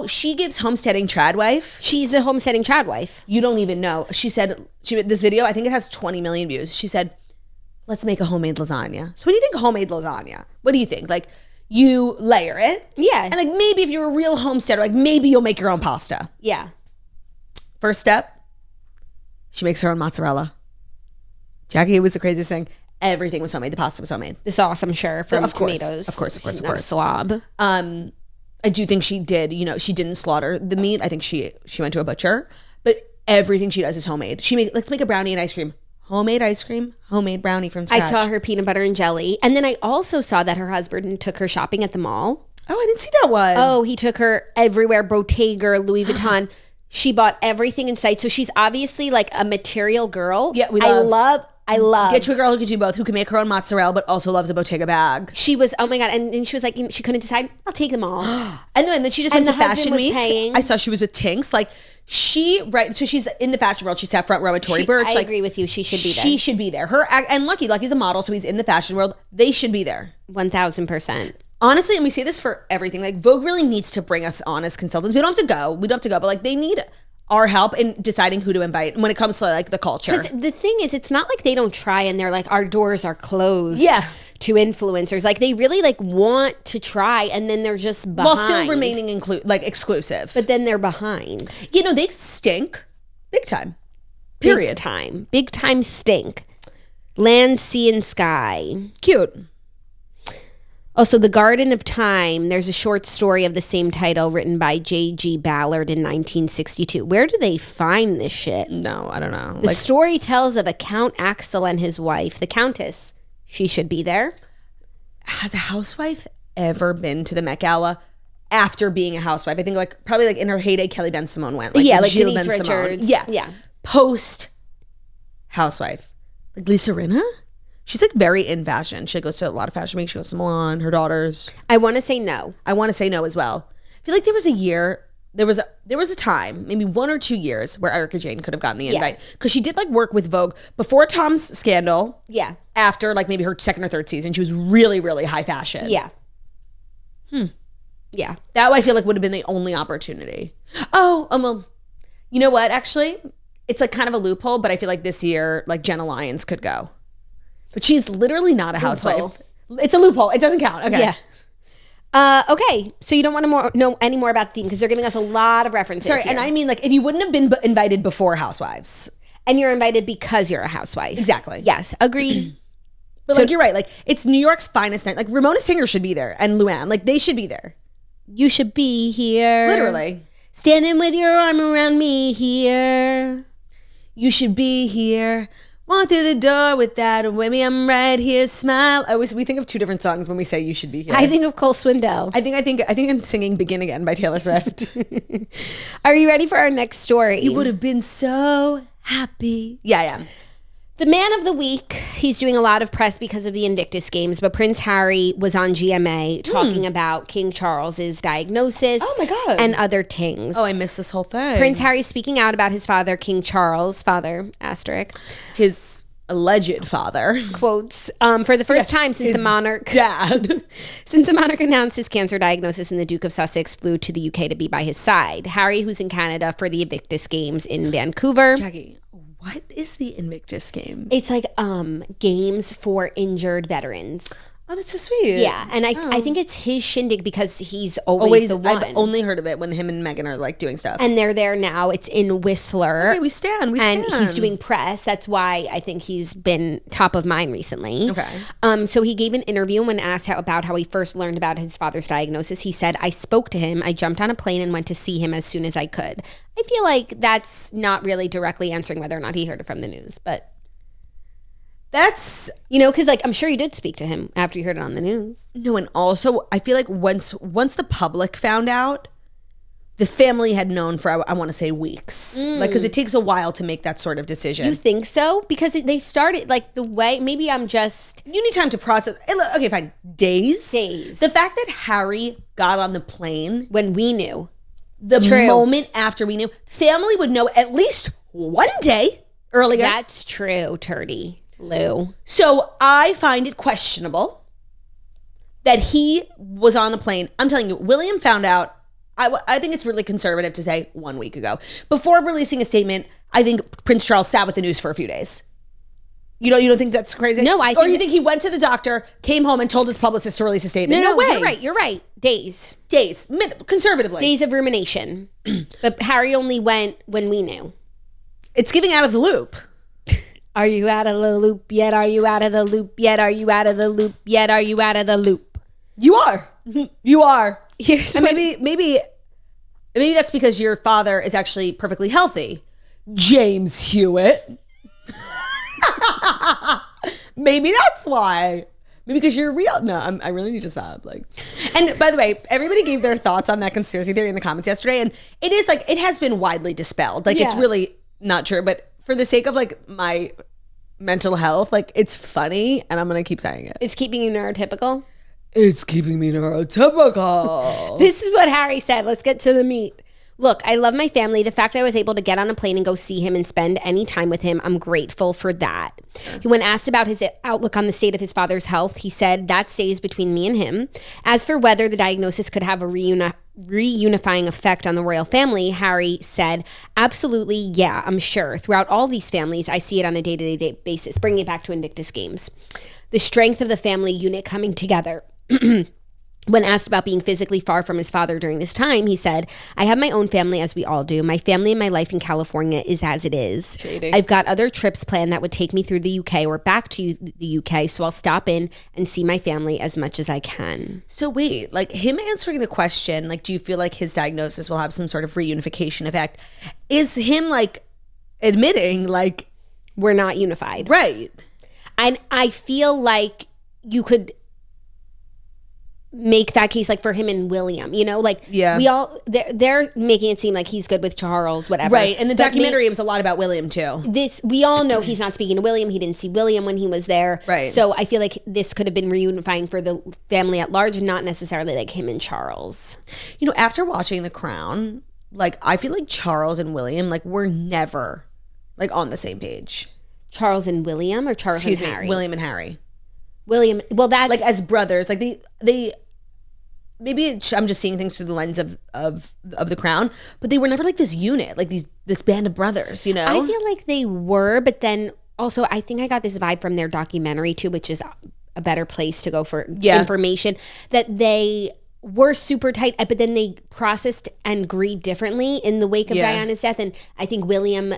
she gives homesteading trad wife. She's a homesteading trad wife. You don't even know. She said, this video, I think it has 20 million views. She said, let's make a homemade lasagna. So when you think homemade lasagna, what do you think? Like, you layer it. Yeah. And like, maybe if you're a real homesteader, like maybe you'll make your own pasta. Yeah. First step, she makes her own mozzarella. Jackie, it was the craziest thing. Everything was homemade. The pasta was homemade. The sauce, I'm sure, from of course, tomatoes. Of course. She's not a slob. I do think she did, she didn't slaughter the meat. I think she went to a butcher. But everything she does is homemade. Let's make a brownie and ice cream. Homemade ice cream, homemade brownie from scratch. I saw her peanut butter and jelly. And then I also saw that her husband took her shopping at the mall. Oh, I didn't see that one. Oh, he took her everywhere. Bottega, Louis Vuitton. She bought everything in sight. So she's obviously like a material girl. Yeah, I love. Get you a girl who can do both, who can make her own mozzarella, but also loves a Bottega bag. She was, oh my God. And she was like, she couldn't decide. I'll take them all. and then she just went to Fashion Week. Paying. I saw she was with Tinks. Like, so she's in the fashion world. She's at front row at Tory Burch. I agree with you. She should be there. She should be there. And Lucky's a model, so he's in the fashion world. They should be there. 1000%. Honestly, and we say this for everything. Like, Vogue really needs to bring us on as consultants. We don't have to go, but like they need our help in deciding who to invite when it comes to like the culture. Because the thing is, it's not like they don't try and they're like, our doors are closed. Yeah. To influencers, like they really like want to try, and then they're just behind while still remaining exclusive. But then they're behind. They stink, big time. Period. Big time stink. Land, sea, and sky. Cute. Also, The Garden of Time. There's a short story of the same title written by J.G. Ballard in 1962. Where do they find this shit? No, I don't know. The story tells of a Count Axel and his wife, the Countess. She should be there. Has a housewife ever been to the Met Gala after being a housewife? I think probably in her heyday, Kelly Ben Simone went. Like Gilles Denise Richards. Yeah. Post housewife. Like Lisa Rinna? She's very in fashion. She goes to a lot of fashion weeks. She goes to Milan, her daughters. I want to say no. I want to say no as well. I feel like there was a year, there was a time, maybe 1 or 2 years where Erica Jane could have gotten the invite. Because she did work with Vogue before Tom's scandal. Yeah. After maybe her second or third season. She was really, really high fashion. Yeah. Yeah. That I feel would have been the only opportunity. Oh, well, you know what? Actually, it's kind of a loophole, but I feel this year, Jenna Lyons could go. But she's literally not a housewife. Loophole. It's a loophole. It doesn't count. Okay. Yeah. Okay. So you don't want to know any more about the theme because they're giving us a lot of references. Sorry, here. and I mean if you wouldn't have been invited before Housewives. And you're invited because you're a housewife. Exactly. Yes, agreed. But like, you're right. Like, it's New York's finest night. Like, Ramona Singer should be there and Luann. Like, they should be there. You should be here. Literally. Standing with your arm around me here. You should be here. Walk through the door with that. Baby, I'm right here. Smile. We think of two different songs when we say you should be here. I think of Cole Swindell. I think I'm singing Begin Again by Taylor Swift. Are you ready for our next story? You would have been so happy. Yeah, I am. The man of the week, he's doing a lot of press because of the Invictus Games, but Prince Harry was on GMA talking about King Charles's diagnosis Oh my God. and other things. Oh, I missed this whole thing. Prince Harry speaking out about his father, King Charles, his alleged father. quotes, for the first time since the monarch dad. Since the monarch announced his cancer diagnosis and the Duke of Sussex flew to the UK to be by his side. Harry, who's in Canada for the Invictus Games in Vancouver. Jackie, what is the Invictus Games? It's like games for injured veterans. Oh, that's so sweet. Yeah, and I think it's his shindig because he's always the one. I've only heard of it when him and Meghan are like doing stuff. And they're there now. It's in Whistler. Okay, we stand. And he's doing press. That's why I think he's been top of mind recently. Okay. So he gave an interview when asked about how he first learned about his father's diagnosis. He said, "I spoke to him. I jumped on a plane and went to see him as soon as I could." I feel like that's not really directly answering whether or not he heard it from the news, but that's, because like I'm sure you did speak to him after you heard it on the news. no, and also I feel like once the public found out, the family had known for I want to say weeks, like because it takes a while to make that sort of decision. You think so? Because they started like the way. Maybe I'm just. You need time to process. Okay, fine. Days. Days. The fact that Harry got on the plane When we knew. the True. moment after we knew, family would know at least one day earlier. That's true, Turdy. Lou. So I find it questionable that he was on the plane. I'm telling you, William found out. I think it's really conservative to say 1 week ago. Before releasing a statement, I think Prince Charles sat with the news for a few days. You don't think that's crazy? No, Or you think he went to the doctor, came home, and told his publicist to release a statement? No way. You're right. Days. Conservatively. Days of rumination. But Harry only went when we knew. It's giving out of the loop. Are you out of the loop yet? Are you out of the loop yet? Are you out of the loop yet? Are you out of the loop? You are. You are. Here's And maybe that's because your father is actually perfectly healthy. James Hewitt. Maybe that's why. Maybe because you're real. No, I really need to stop. And by the way, everybody gave their thoughts on that conspiracy theory in the comments yesterday, and it is it has been widely dispelled. It's really not true, but for the sake of my mental health, it's funny, and I'm gonna keep saying it. It's keeping you neurotypical. It's keeping me neurotypical. This is what Harry said. Let's get to the meat. Look, I love my family. The fact that I was able to get on a plane and go see him and spend any time with him, I'm grateful for that. When asked about his outlook on the state of his father's health, he said, that stays between me and him. As for whether the diagnosis could have a reunifying effect on the royal family, Harry said, absolutely, yeah, I'm sure. Throughout all these families, I see it on a day-to-day basis. Bringing it back to Invictus Games. The strength of the family unit coming together. When asked about being physically far from his father during this time, he said, I have my own family, as we all do. My family and my life in California is as it is. Shady. I've got other trips planned that would take me through the UK or back to the UK, so I'll stop in and see my family as much as I can. So wait, him answering the question, do you feel like his diagnosis will have some sort of reunification effect? Is him admitting we're not unified. Right. And I feel like you could make that case for him and William, Yeah. we all they're making it seem like he's good with Charles, whatever, Right. And the documentary was a lot about William too. We all know he's not speaking to William. He didn't see William when he was there, Right. So I feel like this could have been reunifying for the family at large, not necessarily him and Charles. After watching The Crown, I feel like Charles and William were never on the same page. Charles and William, or Charles and Harry? William and Harry. William, well, that's as brothers, they maybe I'm just seeing things through the lens of The Crown, but they were never this unit, this band of brothers, I feel like they were, but then also I think I got this vibe from their documentary too, which is a better place to go for information, that they were super tight, but then they processed and grieved differently in the wake of Diana's death. And I think William,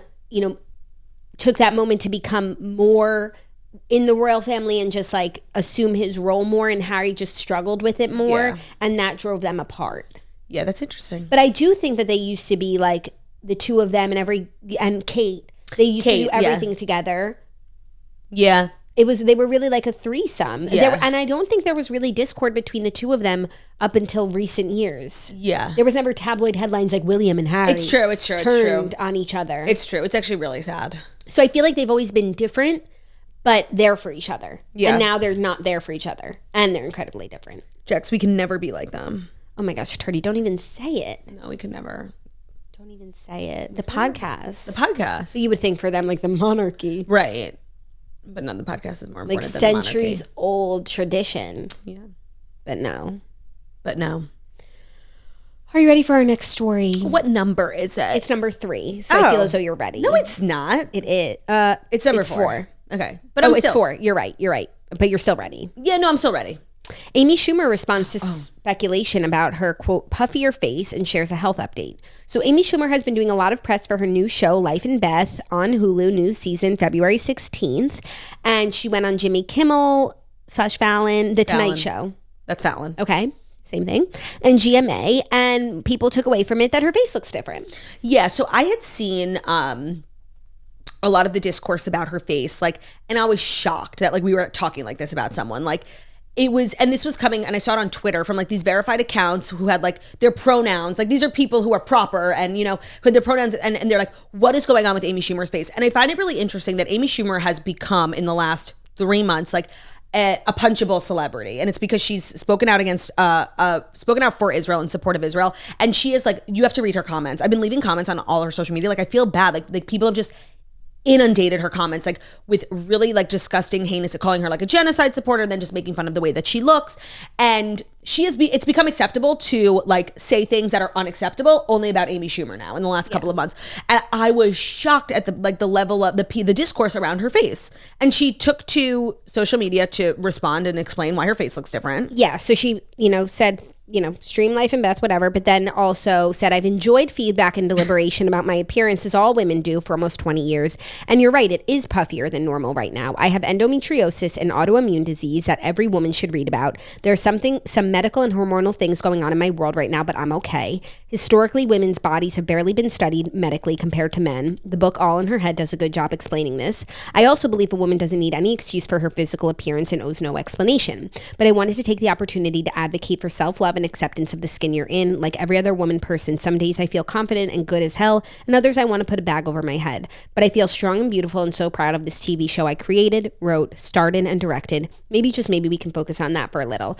took that moment to become more in the royal family and just like assume his role more, and Harry just struggled with it more, and that drove them apart. Yeah, that's interesting. But I do think that they used to be like the two of them and Kate. They used to do everything together. Yeah. They were really like a threesome. Yeah. And I don't think there was really discord between the two of them up until recent years. Yeah. There was never tabloid headlines like William and Harry. It's true. Turned on each other. It's true. It's actually really sad. So I feel like they've always been different, but there for each other. Yeah. And now they're not there for each other. And they're incredibly different. Jax, we can never be like them. Oh my gosh, Turdy, don't even say it. No, we could never. Don't even say it. The podcast. The podcast. So you would think for them like the monarchy. Right. But no, the podcast is more important like than the monarchy. centuries old tradition. Yeah. But no. Are you ready for our next story? What number is it? It's number 3. So I feel as though you're ready. No, it's not. It is. It's number 4. Okay. But it's 4. You're right. But you're still ready. Yeah, no, I'm still ready. Amy Schumer responds to speculation about her, quote, puffier face and shares a health update. So Amy Schumer has been doing a lot of press for her new show, Life and Beth, on Hulu, new season, February 16th. And she went on Jimmy Kimmel / Fallon, The Tonight Show. That's Fallon. Okay. Same thing. And GMA. And people took away from it that her face looks different. Yeah. So I had seen a lot of the discourse about her face, like, and I was shocked that like we were talking like this about someone. Like, it was, and this was coming, and I saw it on Twitter from like these verified accounts who had like their pronouns. Like, these are people who are proper and, you know, who had their pronouns, and they're like, what is going on with Amy Schumer's face? And I find it really interesting that Amy Schumer has become, in the last 3 months, like a punchable celebrity. And it's because she's spoken out for Israel, in support of Israel. And she is like, you have to read her comments. I've been leaving comments on all her social media. Like, I feel bad. Like people have just inundated her comments like with really like disgusting, heinous, calling her like a genocide supporter, and then just making fun of the way that she looks. And it's become acceptable to like say things that are unacceptable only about Amy Schumer now in the last couple of months. And I was shocked at the level of the discourse around her face. And she took to social media to respond and explain why her face looks different. Yeah. So she, said, stream Life and Beth, whatever, but then also said, I've enjoyed feedback and deliberation about my appearance, as all women do, for almost 20 years. And you're right, it is puffier than normal right now. I have endometriosis, an autoimmune disease that every woman should read about. There's some medical and hormonal things going on in my world right now, but I'm okay. Historically, women's bodies have barely been studied medically compared to men. The book All in Her Head does a good job explaining this. I also believe a woman doesn't need any excuse for her physical appearance and owes no explanation. But I wanted to take the opportunity to advocate for self-love and acceptance of the skin you're in. Like every other woman person, some days I feel confident and good as hell, and others I want to put a bag over my head. But I feel strong and beautiful and so proud of this TV show I created, wrote, starred in, and directed. Maybe, just maybe, we can focus on that for a little.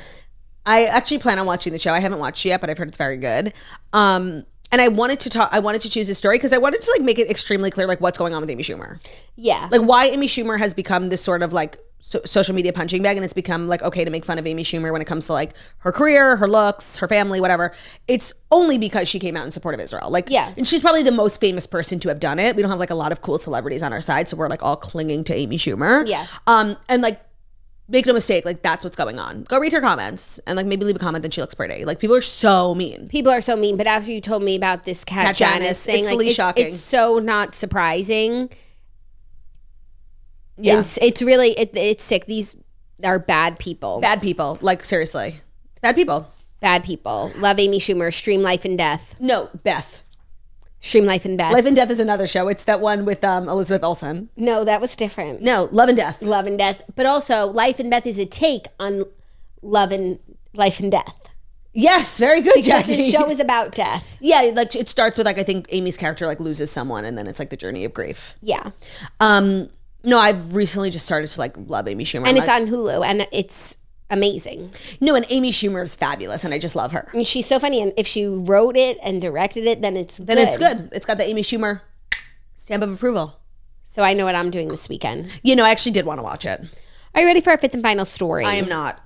I actually plan on watching the show. I haven't watched it yet, but I've heard it's very good. And I wanted to choose this story because I wanted to like make it extremely clear like what's going on with Amy Schumer. Yeah. Like why Amy Schumer has become this sort of like social media punching bag, and it's become like okay to make fun of Amy Schumer when it comes to like her career, her looks, her family, whatever. It's only because she came out in support of Israel. Like, yeah. And she's probably the most famous person to have done it. We don't have like a lot of cool celebrities on our side, so we're like all clinging to Amy Schumer. Yeah. And like, make no mistake, like that's what's going on. Go read her comments and like maybe leave a comment that she looks pretty. Like people are so mean. But after you told me about this Kat Janice thing, it's really shocking. It's so not surprising. Yeah. It's really, it's sick. These are bad people. Bad people. Like seriously. Bad people. Bad people. Love Amy Schumer. Stream Life and Death. No, Beth. Stream Life and Death. Life and Death is another show. It's that one with Elizabeth Olsen. No, that was different. No, Love and Death. Love and Death. But also, Life and Death is a take on Life and Death. Yes, very good, Jackie. Because the show is about death. Yeah, like it starts with like I think Amy's character like loses someone, and then it's like the journey of grief. Yeah. No, I've recently just started to like love Amy Schumer. And it's on Hulu, and it's amazing. No, and Amy Schumer is fabulous, and I just love her. And she's so funny, and if she wrote it and directed it, then it's good. It's good. It's got the Amy Schumer stamp of approval. So I know what I'm doing this weekend. You know, I actually did want to watch it. Are you ready for our fifth and final story? I am not.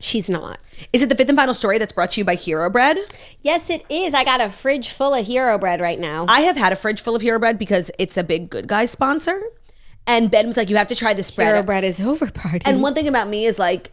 She's not. Is it the fifth and final story that's brought to you by Hero Bread? Yes, it is. I got a fridge full of Hero Bread right now. I have had a fridge full of Hero Bread because it's a big Good Guys sponsor. And Ben was like, you have to try this bread. Hero Bread is over party. And one thing about me is like,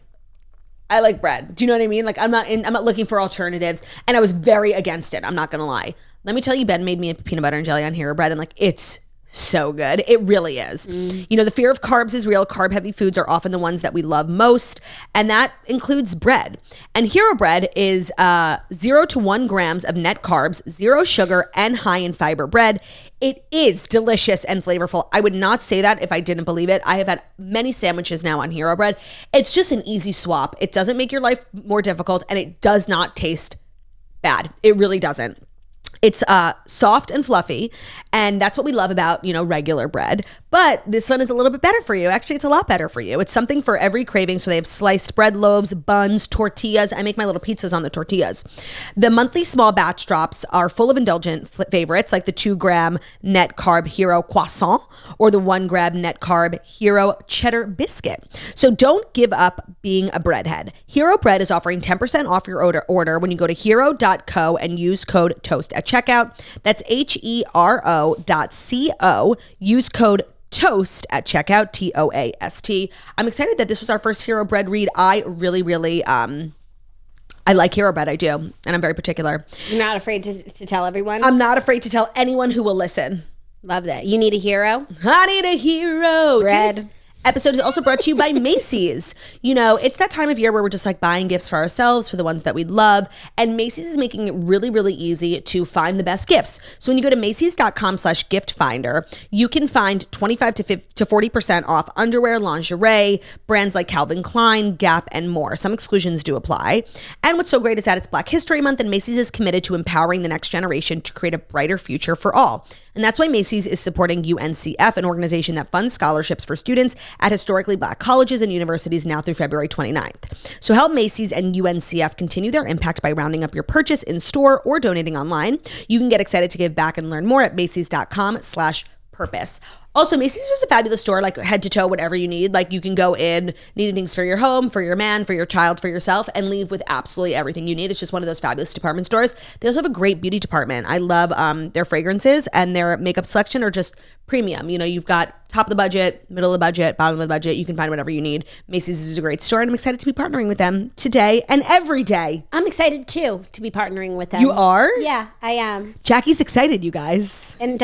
I like bread. Do you know what I mean? Like I'm not looking for alternatives. And I was very against it. I'm not going to lie. Let me tell you, Ben made me a peanut butter and jelly on Hero Bread. And like, it's so good. It really is. You know, the fear of carbs is real. Carb heavy foods are often the ones that we love most, and that includes bread. And Hero Bread is 0 to 1 grams of net carbs, 0 sugar, and high in fiber bread. It is delicious and flavorful. I would not say that if I didn't believe it. I have had many sandwiches now on Hero Bread. It's just an easy swap. It doesn't make your life more difficult, and it does not taste bad. It really doesn't. It's soft and fluffy, and that's what we love about, you know, regular bread. But this one is a little bit better for you. Actually, it's a lot better for you. It's something for every craving. So they have sliced bread loaves, buns, tortillas. I make my little pizzas on the tortillas. The monthly small batch drops are full of indulgent favorites like the 2-gram net carb Hero croissant or the 1-gram net carb Hero cheddar biscuit. So don't give up being a breadhead. Hero Bread is offering 10% off your order when you go to hero.co and use code TOAST at checkout. That's HERO.co. Use code TOAST at checkout, TOAST. I'm excited that this was our first Hero Bread read. I really, I like Hero Bread. I do. And I'm very particular. You're not afraid to tell everyone? I'm not afraid to tell anyone who will listen. Love that. You need a hero? I need a hero. Bread. Episode is also brought to you by Macy's. You know, it's that time of year where we're just like buying gifts for ourselves, for the ones that we love. And Macy's is making it really, really easy to find the best gifts. So when you go to Macy's.com/gift finder, you can find 25 to 40% off underwear, lingerie, brands like Calvin Klein, Gap, and more. Some exclusions do apply. And what's so great is that it's Black History Month, and Macy's is committed to empowering the next generation to create a brighter future for all. And that's why Macy's is supporting UNCF, an organization that funds scholarships for students at historically Black colleges and universities now through February 29th. So help Macy's and UNCF continue their impact by rounding up your purchase in store or donating online. You can get excited to give back and learn more at Macy's.com/purpose. Also, Macy's is just a fabulous store, like head to toe, whatever you need. Like you can go in needing things for your home, for your man, for your child, for yourself, and leave with absolutely everything you need. It's just one of those fabulous department stores. They also have a great beauty department. I love their fragrances, and their makeup selection are just premium. You know, you've got top of the budget, middle of the budget, bottom of the budget. You can find whatever you need. Macy's is a great store, and I'm excited to be partnering with them today and every day. I'm excited too to be partnering with them. You are? Yeah, I am. Jackie's excited, you guys. And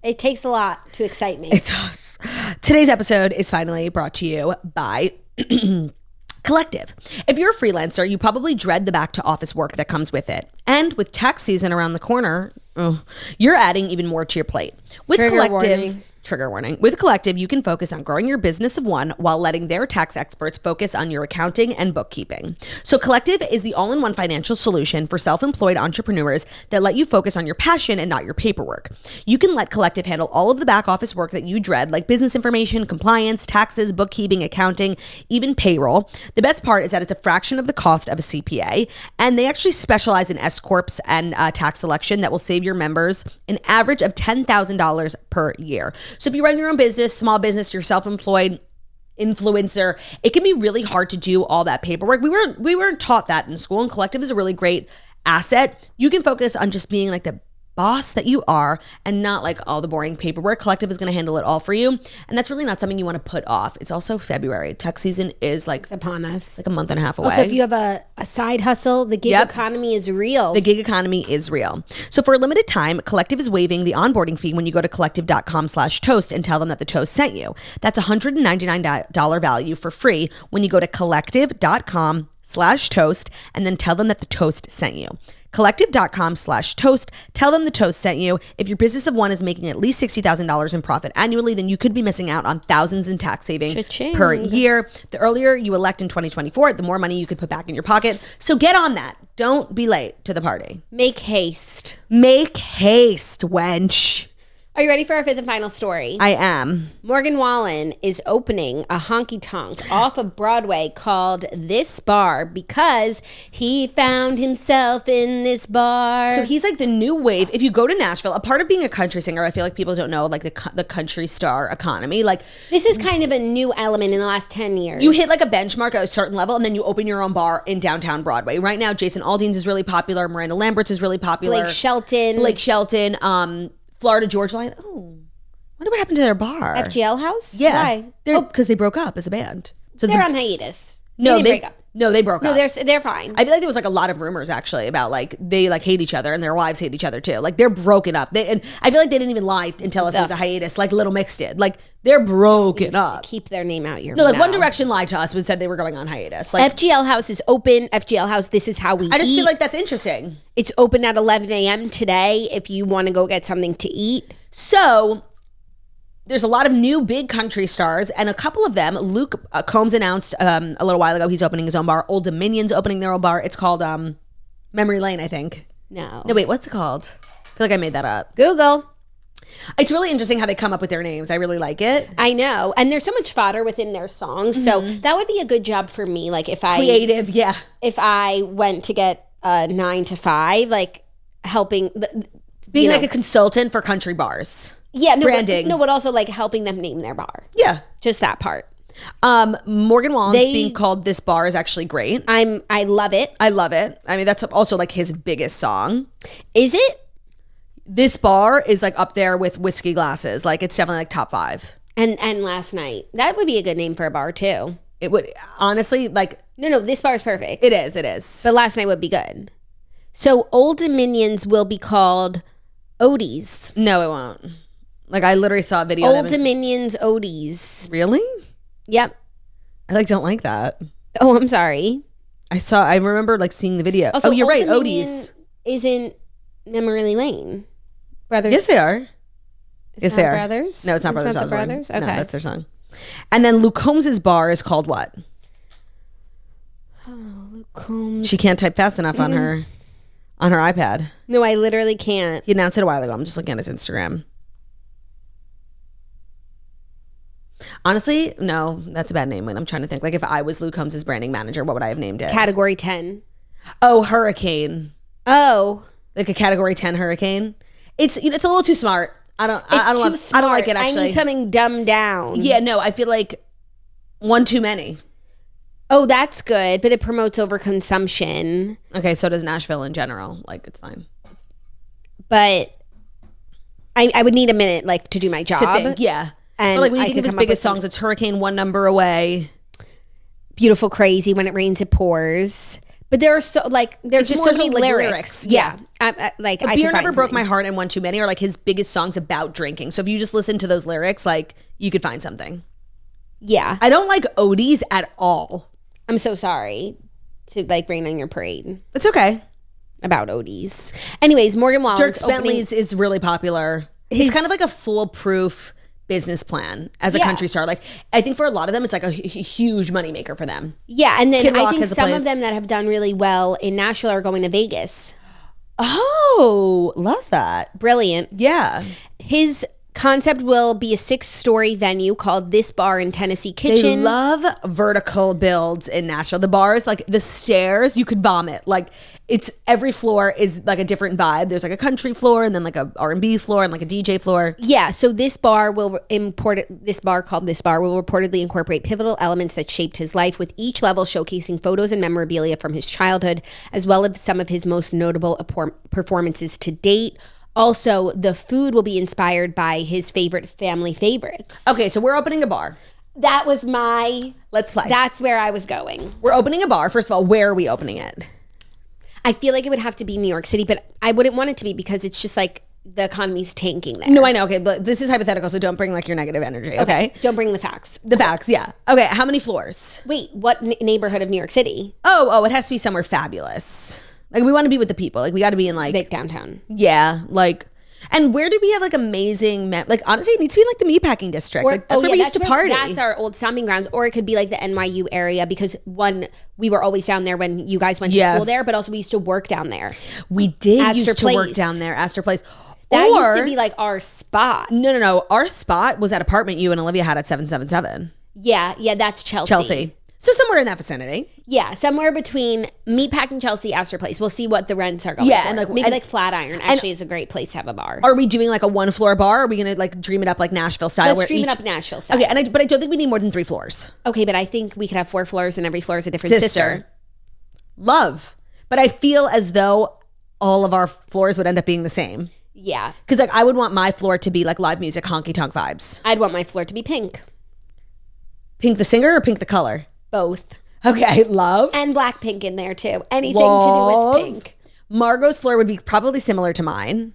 it takes a lot to excite me. It does. Today's episode is finally brought to you by Collective. If you're a freelancer, you probably dread the back to office work that comes with it. And with tax season around the corner, you're adding even more to your plate. With Trigger warning. With Collective, you can focus on growing your business of one while letting their tax experts focus on your accounting and bookkeeping. So Collective is the all-in-one financial solution for self-employed entrepreneurs that let you focus on your passion and not your paperwork. You can let Collective handle all of the back office work that you dread, like business information, compliance, taxes, bookkeeping, accounting, even payroll. The best part is that it's a fraction of the cost of a CPA, and they actually specialize in S Corps and tax selection that will save your members an average of $10,000 per year. So if you run your own business, small business, you're self-employed, influencer, it can be really hard to do all that paperwork. We weren't taught that in school, and Collective is a really great asset. You can focus on just being like the boss that you are and not like all the boring paperwork. Collective is going to handle it all for you. And that's really not something you want to put off. It's also February. Tax season is like it's upon us. Like a month and a half away. Also, if you have a side hustle, the gig economy is real. The gig economy is real. So for a limited time, Collective is waiving the onboarding fee when you go to collective.com/toast and tell them that the Toast sent you. That's $199 value for free when you go to collective.com/toast and then tell them that the Toast sent you. Collective.com/toast. Tell them the Toast sent you. If your business of one is making at least $60,000 in profit annually, then you could be missing out on thousands in tax saving per year. The earlier you elect in 2024, the more money you could put back in your pocket. So get on that. Don't be late to the party. Make haste. Make haste, wench. Are you ready for our fifth and final story? I am. Morgan Wallen is opening a honky tonk off of Broadway called This Bar because he found himself in this bar. So he's like the new wave. If you go to Nashville, a part of being a country singer, I feel like people don't know like the country star economy. Like this is kind of a new element in the last 10 years. You hit like a benchmark at a certain level and then you open your own bar in downtown Broadway. Right now, Jason Aldean's is really popular. Miranda Lambert's is really popular. Blake Shelton. Florida Georgia Line. Oh, I wonder what happened to their bar. FGL House? Yeah. Why? Because they broke up as a band. So they're on hiatus. No, they didn't break up. No, they broke No, up. they're fine. I feel like there was like a lot of rumors actually about like they like hate each other and their wives hate each other too. Like they're broken up. And I feel like they didn't even lie and tell us it was a hiatus like Little Mix did. Like they're broken up. Keep their name out your No, like mouth. One Direction lied to us and said they were going on hiatus. Like FGL House is open. FGL House, this is how we I just eat. feel like that's interesting. It's open at 11 a.m. today if you want to go get something to eat. So there's a lot of new big country stars, and a couple of them, Luke Combs announced a little while ago he's opening his own bar. Old Dominion's opening their own bar. It's called Memory Lane, I think. No, wait, what's it called? I feel like I made that up. Google. It's really interesting how they come up with their names. I really like it. I know. And there's so much fodder within their songs. So that would be a good job for me. Like if Creative, yeah. If I went to get 9 to 5, like helping Being like a consultant for country bars. Yeah, no, branding. But also like helping them name their bar. Yeah. Just that part. Morgan Wallen's being called This Bar is actually great. I love it. I love it. I mean, that's also like his biggest song. Is it? This Bar is like up there with Whiskey Glasses. Like it's definitely like top 5. And Last Night. That would be a good name for a bar too. It would honestly like No, This Bar is perfect. It is. But Last Night would be good. So Old Dominions will be called Odie's. No, it won't. Like I literally saw a video. Old Dominions Odie's. Really? Yep. I like don't like that. Oh, I'm sorry. I remember like seeing the video. Also, oh, you're Old right. Dominion Odie's isn't Memory Lane. Brothers. Yes, they are. Yes, they are. Brothers? No, it's not Brothers the Osborne. Brothers? Okay. No, that's their song. And then Luke Combs' bar is called what? Oh, Luke Combs. She can't type fast enough on her iPad. No, I literally can't. He announced it a while ago. I'm just looking at his Instagram. Honestly, no, that's a bad name. When I'm trying to think, like if I was Luke Combs' branding manager, what would I have named it? Category 10. Oh, Hurricane. Oh. Like a Category 10 Hurricane. It's a little too smart. I don't like it actually. I need something dumbed down. Yeah, no, I feel like one too many. Oh, that's good, but it promotes overconsumption. Okay, so does Nashville in general. Like it's fine. But I would need a minute like to do my job. To think, yeah. And but like when you I think of can his come up biggest with songs, it's Hurricane, One Number Away. Beautiful Crazy, When It Rains It Pours. But there are so like there's It's just more so many so, like, lyrics. Yeah. Like But I Beer could Never find Broke something. My Heart and One Too Many are like his biggest songs about drinking. So if you just listen to those lyrics, like you could find something. Yeah. I don't like Odie's at all. I'm so sorry to like rain on your parade It's okay. about Odie's. Anyways, Morgan Wallen. Dirk Bentley's is really popular. He's kind of like a foolproof business plan as a country star. Like I think for a lot of them, it's like a huge moneymaker for them. Yeah, and then Kid I Rock think has a some place. of them that have done really well in Nashville are going to Vegas. Oh, love that. Brilliant. Yeah. His concept will be a 6-story venue called This Bar in Tennessee They Kitchen. love vertical builds in Nashville. The bars, like the stairs, you could vomit. Like it's every floor is like a different vibe. There's like a country floor and then like a R&B floor and like a DJ floor. Yeah, so this bar called This Bar will reportedly incorporate pivotal elements that shaped his life, with each level showcasing photos and memorabilia from his childhood, as well as some of his most notable performances to date. Also, the food will be inspired by his favorite family favorites. Okay, so we're opening a bar. That was my... Let's play. That's where I was going. We're opening a bar. First of all, where are we opening it? I feel like it would have to be New York City, but I wouldn't want it to be because it's just like the economy's tanking there. No, I know. Okay, but this is hypothetical, so don't bring like your negative energy. Okay. Don't bring the facts. The facts, yeah. Okay, how many floors? Wait, what neighborhood of New York City? Oh, it has to be somewhere fabulous. Like we want to be with the people. Like we got to be in like Big downtown. Yeah, like, and where did we have like amazing, like honestly, it needs to be like the meatpacking district. Like that's where we used to party. That's our old stomping grounds, or it could be like the NYU area because we were always down there when you guys went to school there, but also we used to work down there. We did Astor used to work Place. down there, Astor Place. That used to be like our spot. No. Our spot was at apartment you and Olivia had at 777. Yeah, that's Chelsea. So somewhere in that vicinity. Yeah, somewhere between Meatpacking Chelsea, Astor Place. We'll see what the rents are going for. And like Maybe like Flatiron actually is a great place to have a bar. Are we doing like a 1-floor bar? Or are we gonna like dream it up like Nashville style? Let's dream it up Nashville style. Okay, but I don't think we need more than 3 floors. Okay, but I think we could have 4 floors and every floor is a different sister. Love. But I feel as though all of our floors would end up being the same. Yeah. Because like I would want my floor to be like live music, honky tonk vibes. I'd want my floor to be pink. Pink the singer or pink the color? Both. Okay, love. And black pink in there too. Anything Love. to do with pink. Margot's floor would be probably similar to mine.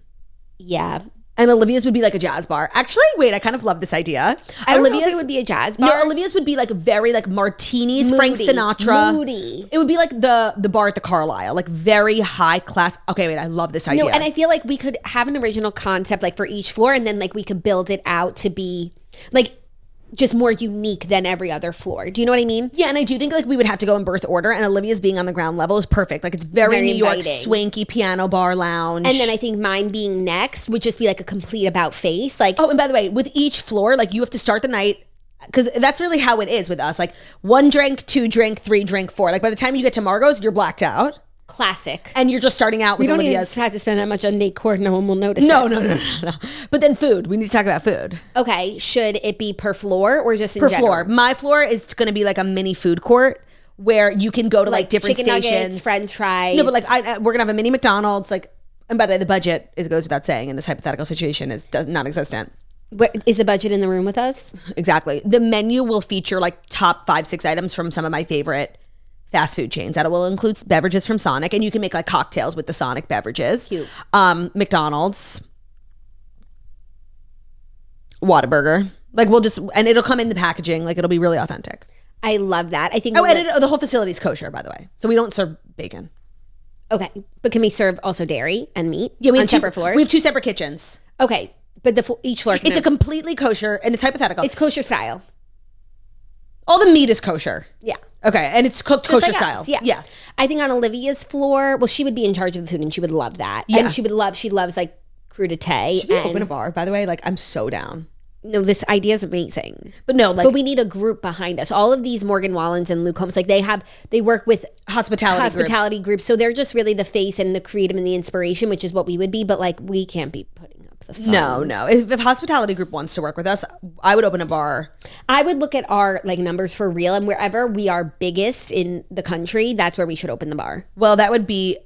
Yeah. And Olivia's would be like a jazz bar. Actually, wait, I kind of love this idea. I don't know if it would be a jazz bar. No, Olivia's would be like very like martinis, Frank Sinatra. Moody. It would be like the bar at the Carlisle, like very high class. Okay, wait, I love this idea. No, and I feel like we could have an original concept like for each floor, and then like we could build it out to be like just more unique than every other floor. Do you know what I mean? Yeah, and I do think like we would have to go in birth order, and Olivia's being on the ground level is perfect. Like it's very New York, inviting. swanky piano bar lounge. And then I think mine being next would just be like a complete about face. Like, oh, and by the way, with each floor, like you have to start the night, because that's really how it is with us. Like 1 drink, 2 drink, 3 drink, 4. Like by the time you get to Margot's, you're blacked out. classic. And you're just starting out with We don't even Olivia's. have to spend that much on decor. No one will notice No. it. But then food. We need to talk about food. Okay, should it be per floor or just in Per general? floor. My floor is going to be like a mini food court where you can go to like different chicken stations. nuggets, French fries. No, but like we're going to have a mini McDonald's. Like, and by the way, the budget, it goes without saying, in this hypothetical situation is non-existent. What, is the budget in the room with us? Exactly. The menu will feature like top 5-6 items from some of my favorite fast food chains. That will include beverages from Sonic, and you can make like cocktails with the Sonic beverages. Cute. McDonald's, Whataburger. Like we'll just, and it'll come in the packaging. Like it'll be really authentic. I love that. I think. Oh, and the whole facility is kosher, by the way. So we don't serve bacon. Okay, but can we serve also dairy and meat? Yeah, we have on separate floors. We have 2 separate kitchens. Okay, but each floor. It's a completely kosher, and it's hypothetical. It's kosher style. All the meat is kosher. Yeah. Okay, and it's cooked Just kosher like style. us, yeah. Yeah. I think on Olivia's floor, well, she would be in charge of the food and she would love that. Yeah. And she loves like crudité. Should we and open a bar, by the way? Like, I'm so down. no, this idea is amazing. But no, like But we need a group behind us. All of these Morgan Wallens and Luke Holmes, like they work with hospitality groups. So they're just really the face and the creative and the inspiration, which is what we would be. But like we can't be putting up the funds. No. If hospitality group wants to work with us, I would open a bar. I would look at our like numbers for real, and wherever we are biggest in the country, that's where we should open the bar. Well, that would be,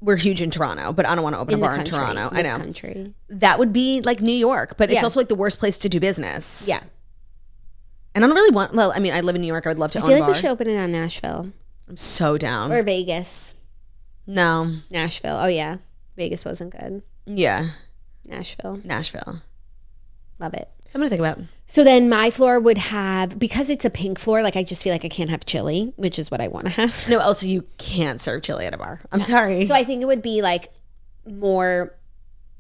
we're huge in Toronto, but I don't want to open a bar in Toronto. I know. Country. That would be like New York, but it's Yeah. also like the worst place to do business. Yeah. And I don't really want, well, I mean, I live in New York. I would love to I own feel a like bar. we should open it on Nashville I'm so down. or Vegas. No. Nashville. Oh yeah, Vegas wasn't good. Yeah. Nashville. Love it. Something to think about. So then my floor would have, because it's a pink floor, like I just feel like I can't have chili, which is what I want to have. No, also you can't serve chili at a bar. I'm sorry. So I think it would be like more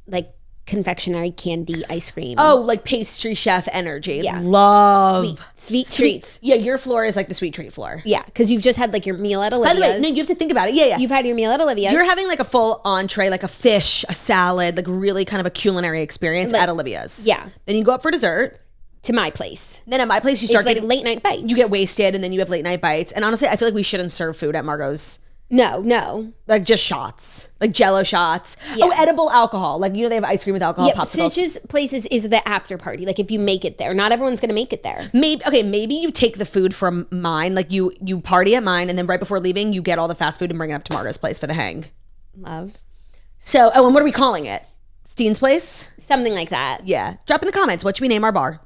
like confectionery candy ice cream. Oh, like pastry chef energy. Yeah. Love. Sweet treats. Yeah, your floor is like the sweet treat floor. Yeah, because you've just had like your meal at By Olivia's. the way, no, you have to think about it. Yeah. You've had your meal at Olivia's. You're having like a full entree, like a fish, a salad, like really kind of a culinary experience at Olivia's. Yeah. Then you go up for dessert. to my place. Then at my place, you It's start like getting late night bites. You get wasted, and then you have late night bites. And honestly, I feel like we shouldn't serve food at Margot's. No. Like just shots, like Jello shots. Yeah. Oh, edible alcohol. Like they have ice cream with alcohol, Yeah, popsicles. Stitch's places is the after party. Like if you make it there, not everyone's gonna make it there. Maybe you take the food from mine. Like you party at mine, and then right before leaving, you get all the fast food and bring it up to Margot's place for the hang. Love. So, and what are we calling it? Steen's place? Something like that. Yeah. Drop in the comments. What should we name our bar?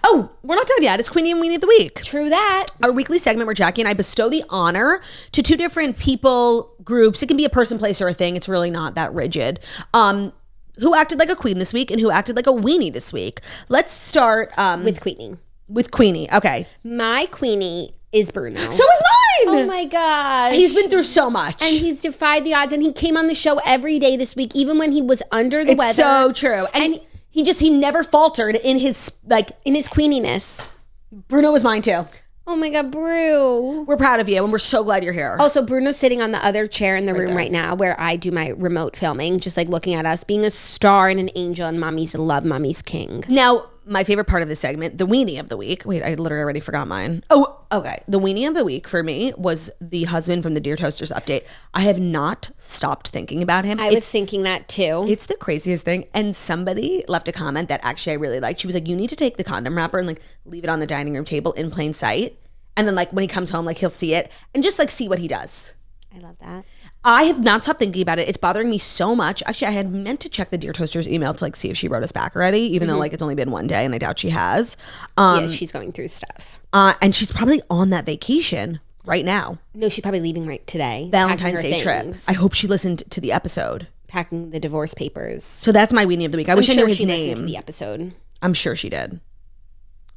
Oh, we're not done yet. It's Queenie and Weenie of the Week. True that. Our weekly segment where Jackie and I bestow the honor to 2 different people, groups. It can be a person, place, or a thing. It's really not that rigid. Who acted like a queen this week and who acted like a weenie this week. Let's start With Queenie. with Queenie. Okay. My Queenie is Bruno. So is mine. oh my gosh. He's been through so much. and he's defied the odds, and he came on the show every day this week, even when he was under the it's weather. so true. And he never faltered in his, like, In his queeniness. Bruno was mine too. Oh my God, Brew. We're proud of you and we're so glad you're here. Also, Bruno's sitting on the other chair in the room right now where I do my remote filming, just like looking at us being a star and an angel and mommy's love, mommy's king. Now, my favorite part of this segment, the weenie of the week. Wait, I literally already forgot mine. Oh, okay. The weenie of the week for me was the husband from the Dear Toasters update. I have not stopped thinking about him. I was thinking that too. It's the craziest thing. And somebody left a comment that actually I really liked. She was like, you need to take the condom wrapper and like leave it on the dining room table in plain sight. And then like when he comes home, like he'll see it and just like see what he does. I love that. I have not stopped thinking about it. It's bothering me so much. Actually, I had meant to check the Dear Toaster's email to like see if she wrote us back already, even though like it's only been one day and I doubt she has. Yeah, she's going through stuff. And she's probably on that vacation right now. No, she's probably leaving right today. Valentine's Day trip. I hope she listened to the episode. Packing the divorce papers. So that's my weenie of the week. I wish I knew his she name. listened to the episode. I'm sure she did.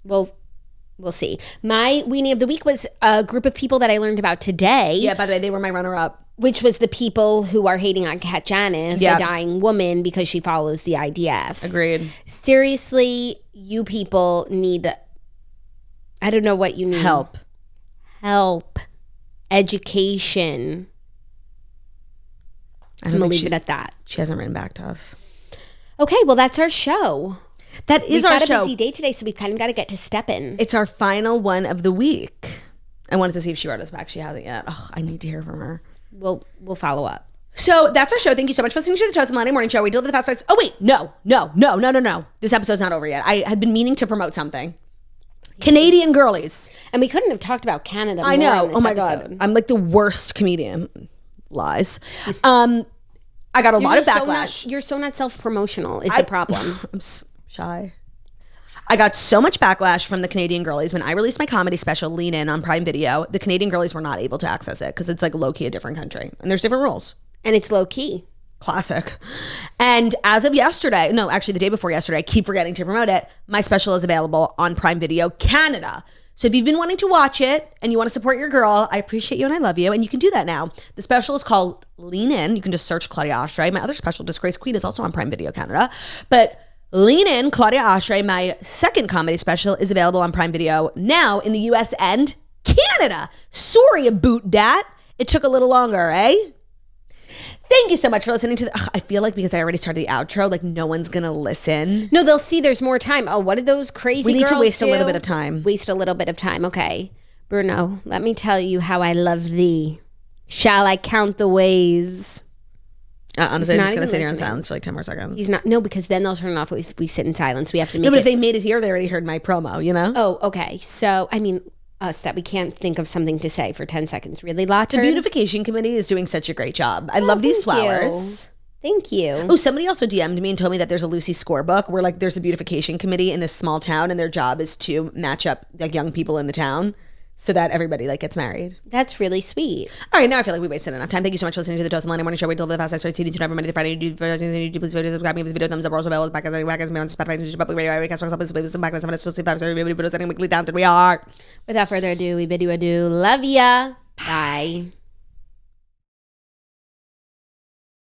Well, we'll see. My weenie of the week was a group of people that I learned about today. Yeah, by the way, they were my runner-up. Which was the people who are hating on Kat Janice, a dying woman, because she follows the IDF. Agreed. Seriously, you people need, I don't know what you need. Help. Education. I'm going to leave it at that. She hasn't written back to us. Okay, well, that's our show. That is our show. We've got a busy day today, so we've kind of got to get to stepping. It's our final one of the week. I wanted to see if she wrote us back. She hasn't yet. Oh, I need to hear from her. We'll follow up. So that's our show. Thank you so much for listening to the Toast and Melanie Morning Show. We deliver the fast fives. Oh, wait. No. This episode's not over yet. I had been meaning to promote something. Canadian girlies. And we couldn't have talked about Canada more I know. in this Oh, my episode. God. I'm like the worst comedian. Lies. I got a lot of backlash. You're so not self-promotional is the problem. I'm shy. I got so much backlash from the Canadian girlies when I released my comedy special, Lean In, on Prime Video. The Canadian girlies were not able to access it because it's like low-key a different country. And there's different rules. And it's low-key. Classic. And as of yesterday, no, actually the day before yesterday, I keep forgetting to promote it, my special is available on Prime Video Canada. So if you've been wanting to watch it and you want to support your girl, I appreciate you and I love you, and you can do that now. The special is called Lean In. You can just search Claudia Oshry. My other special, Disgrace Queen, is also on Prime Video Canada. But Lean In, Claudia Oshry, my second comedy special, is available on Prime Video now in the US and Canada. Sorry about that. It took a little longer, eh? Thank you so much for listening to I feel like because I already started the outro, like no one's going to listen. No, they'll see there's more time. Oh, what did those crazy We need girls to waste do? a little bit of time. Waste a little bit of time. Okay. Bruno, let me tell you how I love thee. Shall I count the ways? Honestly, I'm just going to sit here in silence for like 10 more seconds. He's not. No, because then they'll turn it off if we sit in silence. We have to make No, but if they made it here, they already heard my promo, you know? Oh, okay. So, I mean, us that we can't think of something to say for 10 seconds. Really, Lotter? The beautification committee is doing such a great job. I love these flowers. Thank you. Oh, somebody also DM'd me and told me that there's a Lucy scorebook where like there's a beautification committee in this small town and their job is to match up like young people in the town so that everybody like gets married. That's really sweet. All right, now I feel like we wasted enough time. Thank you so much for listening to the Toast and Melanie Morning Show. We deliver the fast. I started tuning to every Monday to Friday. You do please video, subscribe, give us a video, thumbs up, also available back as me on Spotify, public radio, cast some back and some of the everybody put us sending weekly down that we are. Without further ado, we bid you adieu. Love ya. Bye.